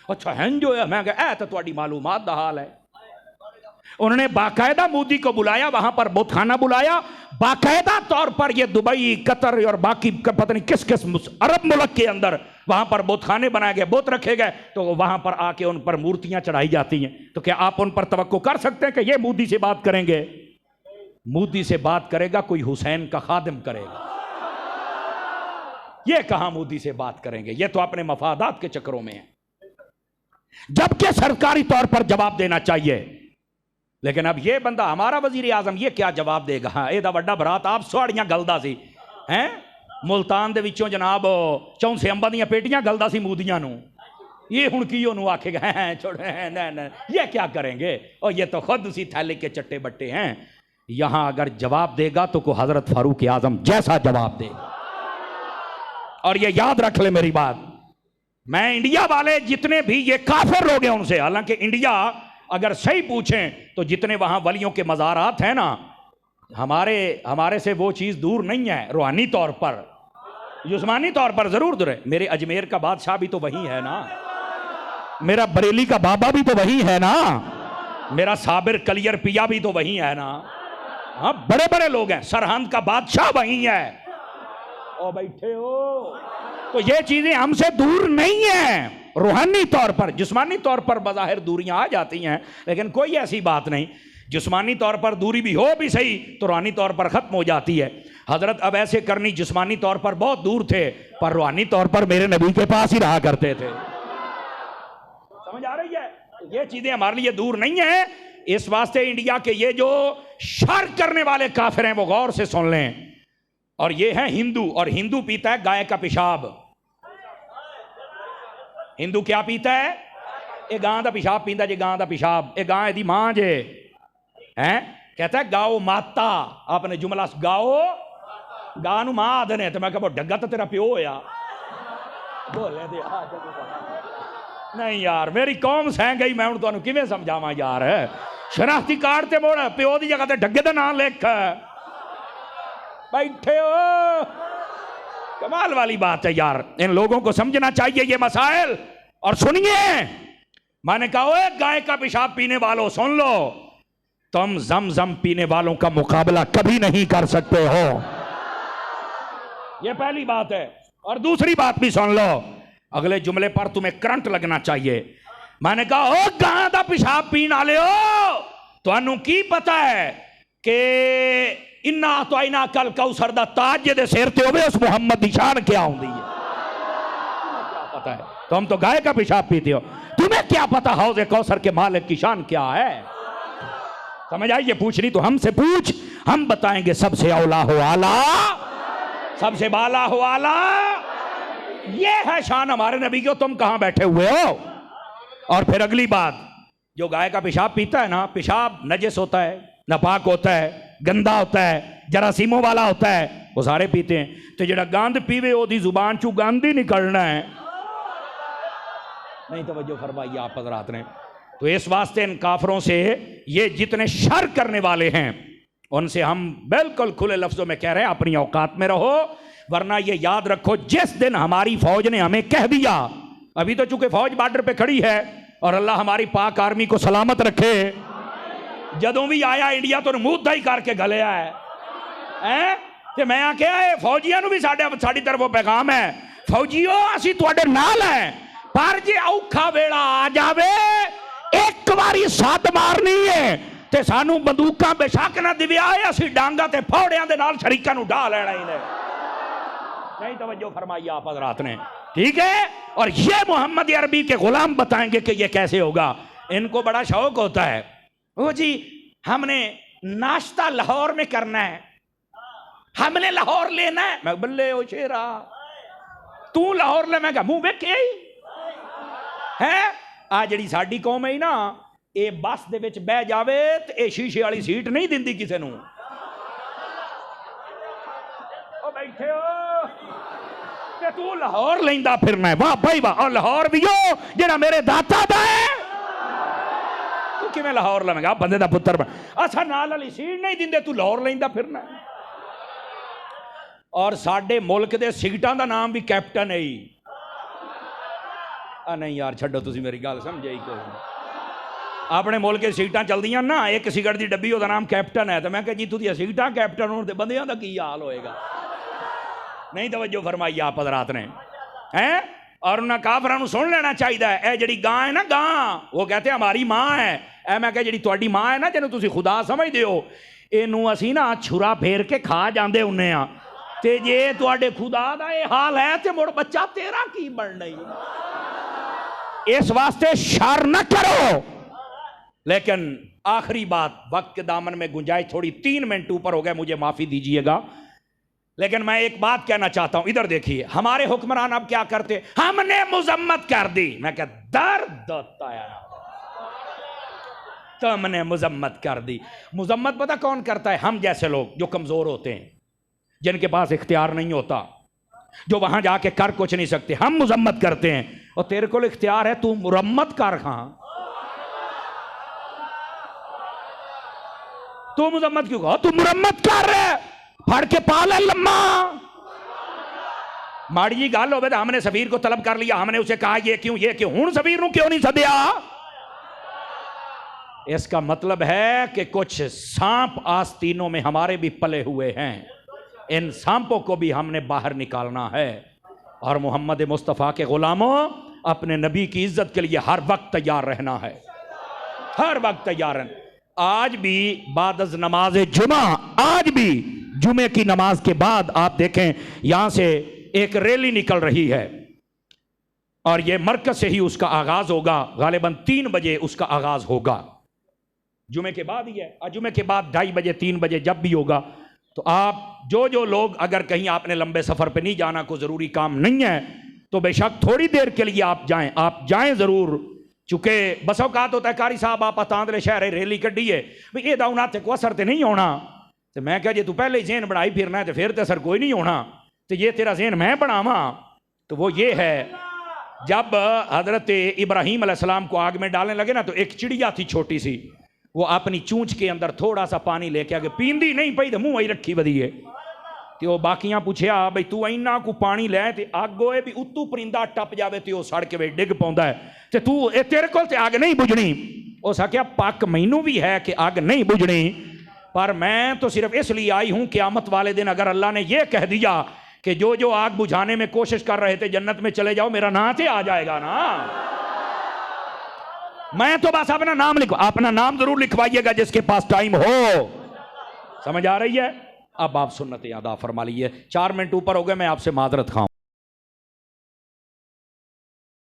अच्छा हैं जो है, मैं कहा तो तुम्हारी मालूमात दा हाल है। उन्होंने बाकायदा मोदी को बुलाया, वहां पर बुतखाना बुलाया, बाकायदा तौर पर ये दुबई, कतर और बाकी पता नहीं किस किस अरब मुल्क के अंदर वहां पर बुतखाने बनाए गए, बुत रखे गए, तो वहां पर आके उन पर मूर्तियां चढ़ाई जाती हैं। तो क्या आप उन पर तवक्को कर सकते हैं कि ये मोदी से बात करेंगे? मोदी से बात करेगा कोई हुसैन का खादिम करेगा। ये कहां मोदी से बात करेंगे? ये तो अपने मफादात के चक्करों में है, जबकि सरकारी तौर पर जवाब देना चाहिए। लेकिन अब ये बंदा हमारा वजीर आजम ये क्या जवाब देगा? एदा वड्डा भरात आप साड़ियां गलदा सी हैं, मुल्तान दे विचों जनाब चौंसे अंबां दीयां पेटियां गलदा सी मूदियां नूं। ये हुण की ओनू आखेगा हैं छोड़े हैं, न ये क्या करेंगे? और ये तो खुद उसी थैले के चट्टे बट्टे हैं। यहां अगर जवाब देगा तो को हजरत फारूक आजम जैसा जवाब देगा। और ये याद रख ले मेरी बात, मैं इंडिया वाले जितने भी ये काफिर लोग हैं उनसे, हालांकि इंडिया अगर सही पूछें तो जितने वहां वलियों के मज़ारात हैं ना, हमारे से वो चीज़ दूर नहीं है। रूहानी तौर पर, जिस्मानी तौर पर ज़रूर दूर है। मेरे अजमेर का बादशाह भी तो वही है ना, मेरा बरेली का बाबा भी तो वही है ना, मेरा साबिर कलियर पिया भी तो वही है ना। हाँ, बड़े बड़े लोग हैं। सरहंद का बादशाह वही है। ओ बैठे हो, तो ये चीज़ें हमसे दूर नहीं है। रूहानी तौर पर, जिस्मानी तौर पर बज़ाहिर दूरियां आ जाती हैं, लेकिन कोई ऐसी बात नहीं। जिस्मानी तौर पर दूरी भी हो भी सही तो रूहानी तौर पर ख़त्म हो जाती है। हज़रत अब ऐसे करनी जिस्मानी तौर पर बहुत दूर थे, पर रूहानी तौर पर मेरे नबी के पास ही रहा करते थे। समझ आ रही है? ये चीज़ें हमारे लिए दूर नहीं है। इस वास्ते इंडिया के ये जो शर करने वाले काफिर हैं वो गौर से सुन लें। और ये है हिंदू, और हिंदू पीता है गाय का पेशाब। हिंदू क्या पीता है? ये गां दा पेशाब पींदा जे, गां दा पेशाब। ये गां दी मां जे हैं, कहता है गाओ माता। आपने जुमला गाओ, गां नू मां आदे ने, तो मैं कहा डग्गा तो तेरा प्यो होया। बोले दे नहीं यार, मेरी कौम सह गई, मैं हूं तुहानू किवें समझावां यार। शनाख्ती कार्ड ते मोड़ प्यो दी जगह ते डग्गे दा नाम लिख। बैठे हो, कमाल वाली बात है यार। इन लोगों को समझना चाहिए ये मसाइल। और सुनिए, मैंने कहा गाय का पेशाब पीने वालों सुन लो, तुम जमजम पीने वालों का मुकाबला कभी नहीं कर सकते हो। ये पहली बात है। और दूसरी बात भी सुन लो, अगले जुमले पर तुम्हें करंट लगना चाहिए। मैंने कहा ओ गां दा पेशाब पीने वाले हो, तुहानू की पता है कि इन्ना तो इना कल कौसर दा ताज जे दे सिर ते होवे उस मुहम्मद दी शान क्या होंदी है? क्या पता है? तो हम तो गाय का पेशाब पीते हो, तुम्हें क्या पता हौज़े कौसर के मालिक की शान क्या है? समझ आई? ये पूछनी तो हमसे पूछ, हम बताएंगे सबसे औला हो आला, सबसे बाला हो आला। ये है शान हमारे नबी की, तुम कहां बैठे हुए हो? और फिर अगली बात, जो गाय का पेशाब पीता है ना, पेशाब नजस होता है, नापाक होता है, गंदा होता है, जरासीमों वाला होता है, वो सारे पीते हैं। तो जरा गंद पीवे ओदी जुबान चू गंद ही निकलना है। नहीं तवज्जो फरमाई आप हज़रात ने। तो इस वास्ते इन काफरों से, ये जितने शर करने वाले हैं उनसे हम बिल्कुल खुले लफ्जों में कह रहे हैं अपनी औकात में रहो, वरना ये याद रखो जिस दिन हमारी फौज ने हमें कह दिया, अभी तो चूंकि फौज बॉर्डर पे खड़ी है और अल्लाह हमारी पाक आर्मी को सलामत रखे, जदों भी आया इंडिया तो मुद्दा ही करके गलिया है कि मैं आख्या फौजियों भी साड़ी तरफों पैगाम है, फौजियो असी तुहाडे नाल है, पर जे औखा वेला आ जावे एक बारी सद मारनी है ते सानू बंदूकां बेशक ना दिव्या है, असी डांगा ते फौड़ियां दे नाल शरीकां नू ढा लेना ही ने। नहीं तवज्जो फरमाई आप हज़रात ने, ठीक है? और ये मोहम्मद अरबी के गुलाम बताएंगे कि ये कैसे होगा। इनको बड़ा शौक होता है, वो जी हमने नाश्ता लाहौर में करना है, हमने लाहौर लेना है। मैं बल्ले ओ शेरा, तू लाहौर ले, मैं मुंह वेखे है। आ जड़ी साडी कौम है ना, ये बस दे विच बह जावे ते ये शीशे वाली सीट नहीं दिंदी किसे नू। ओ बैठे हो ते तू लाहौर लेंदा फिरना है, वाह भाई वाह। और लाहौर भी हो जेड़ा मेरे दाता दा है, तू किवें लाहौर लवेगा? बंदे दा पुत्तर बन, अच्छा नाल वाली सीट नहीं दिंदे, तू लाहौर लेंदा फिरना है। और साडे मुल्क दे सिगटां दा नाम भी कैप्टन है ही। नहीं यार छड्डो, तुसी मेरी गल समझे ही कोई। अपने मुल्क की सीटां चलदियां ना, एक सिगट की डब्बी ओहदा नाम कैप्टन है, तो मैं कहा जी तुहाडियां सीटां कैप्टन होण ते बंदियां दा की हाल होएगा? नहीं तवज्जो फरमाई आप हज़रात ने हैं। और उन्हें काफरां नूं सुन लेना चाहिए है। जिहड़ी गां है ना, गां वो कहते हैं हमारी माँ है। ऐ मैं कहा जिहड़ी तुहाडी माँ है ना, जिहनूं तुसीं खुदा समझदे हो, इहनूं असीं ना छुरा फेर के खा जांदे हुन्ने आ, ते जे तुहाडे खुदा दा ये हाल है ते मुड़ बच्चा तेरा की बनना ही। इस वास्ते शर न करो। लेकिन आखिरी बात, वक्त के दामन में गुंजाइश थोड़ी 3 मिनट ऊपर हो गए, मुझे माफी दीजिएगा, लेकिन मैं एक बात कहना चाहता हूं। इधर देखिए, हमारे हुक्मरान अब क्या करते, हमने मुजम्मत कर दी। मैं क्या दर्द होता है, तो हमने मुजम्मत कर दी। मुजम्मत पता कौन करता है? हम जैसे लोग जो कमजोर होते हैं, जिनके पास इख्तियार नहीं होता, जो वहां जाके कर कुछ नहीं सकते, हम मुजम्मत करते हैं। और तेरे को इख्तियार है, तू मुरम्मत कर, कहां तू मुजम्मत क्यों कहा? तू मुरम्मत कर रहे, फड़ के पाल है लम्मा। माड़ी जी गल हो, हमने सफीर को तलब कर लिया, हमने उसे कहा ये क्यों हुण सफीर नूं क्यों नहीं सदिया? इसका मतलब है कि कुछ सांप आस्तीनों में हमारे भी पले हुए हैं, इन सांपों को भी हमने बाहर निकालना है। और मोहम्मद मुस्तफ़ा के गुलामों, अपने नबी की इज्जत के लिए हर वक्त तैयार रहना है, हर वक्त तैयार रहना। आज भी बाद नमाज जुमा, आज भी जुमे की नमाज के बाद आप देखें यहां से एक रैली निकल रही है, और यह मरकज से ही उसका आगाज होगा। गालिबन 3 बजे उसका आगाज होगा, जुमे के बाद ही है। और जुमे के बाद 2:30 बजे 3 बजे जब भी होगा, तो आप जो लोग अगर कहीं आपने लंबे सफर पे नहीं जाना, कोई जरूरी काम नहीं है, तो बेशक थोड़ी देर के लिए आप जाएं जरूर। चूंकि बस औकात होता है, कारी साहब आप तांदले शहर रैली कड्डी है, भाई ये उन्हां ते कोई असर तो नहीं होना। तो मैं कहा जे तू पहले ही जहन बनाई फिरना है, तो फिर तो असर कोई नहीं होना। तो ये तेरा जहन मैं बनावा, तो वो ये है, जब हजरत इब्राहीम अलैहिस्सलाम को आग में डालने लगे ना, तो एक चिड़िया थी छोटी सी, वो अपनी चूंच के अंदर थोड़ा सा पानी लेके आगे पींदी नहीं पई, तो मुंह ही रखी वधी है। तो बाकियां पूछया बई तू इन्ना को पानी लै ते अग होए भी उत्तू परिंदा टप जावे तो सड़ के वे डिग पाउंदा है, ते तू ए तेरे कोल ते अग नहीं बुझनी। उस आख्या पक मैनू भी है कि अग नहीं बुझनी, पर मैं तो सिर्फ इसलिए आई हूं, क़यामत वाले दिन अगर अल्लाह ने यह कह दिया कि जो आग बुझाने में कोशिश कर रहे थे जन्नत में चले जाओ, मेरा नाम से आ जाएगा ना। मैं तो बस अपना नाम जरूर लिखवाइएगा जिसके पास टाइम हो। समझ आ रही है? अब आप सुन्नतें अदा फरमा लीजिए। 4 मिनट ऊपर हो गए, मैं आपसे माजरत खाऊं।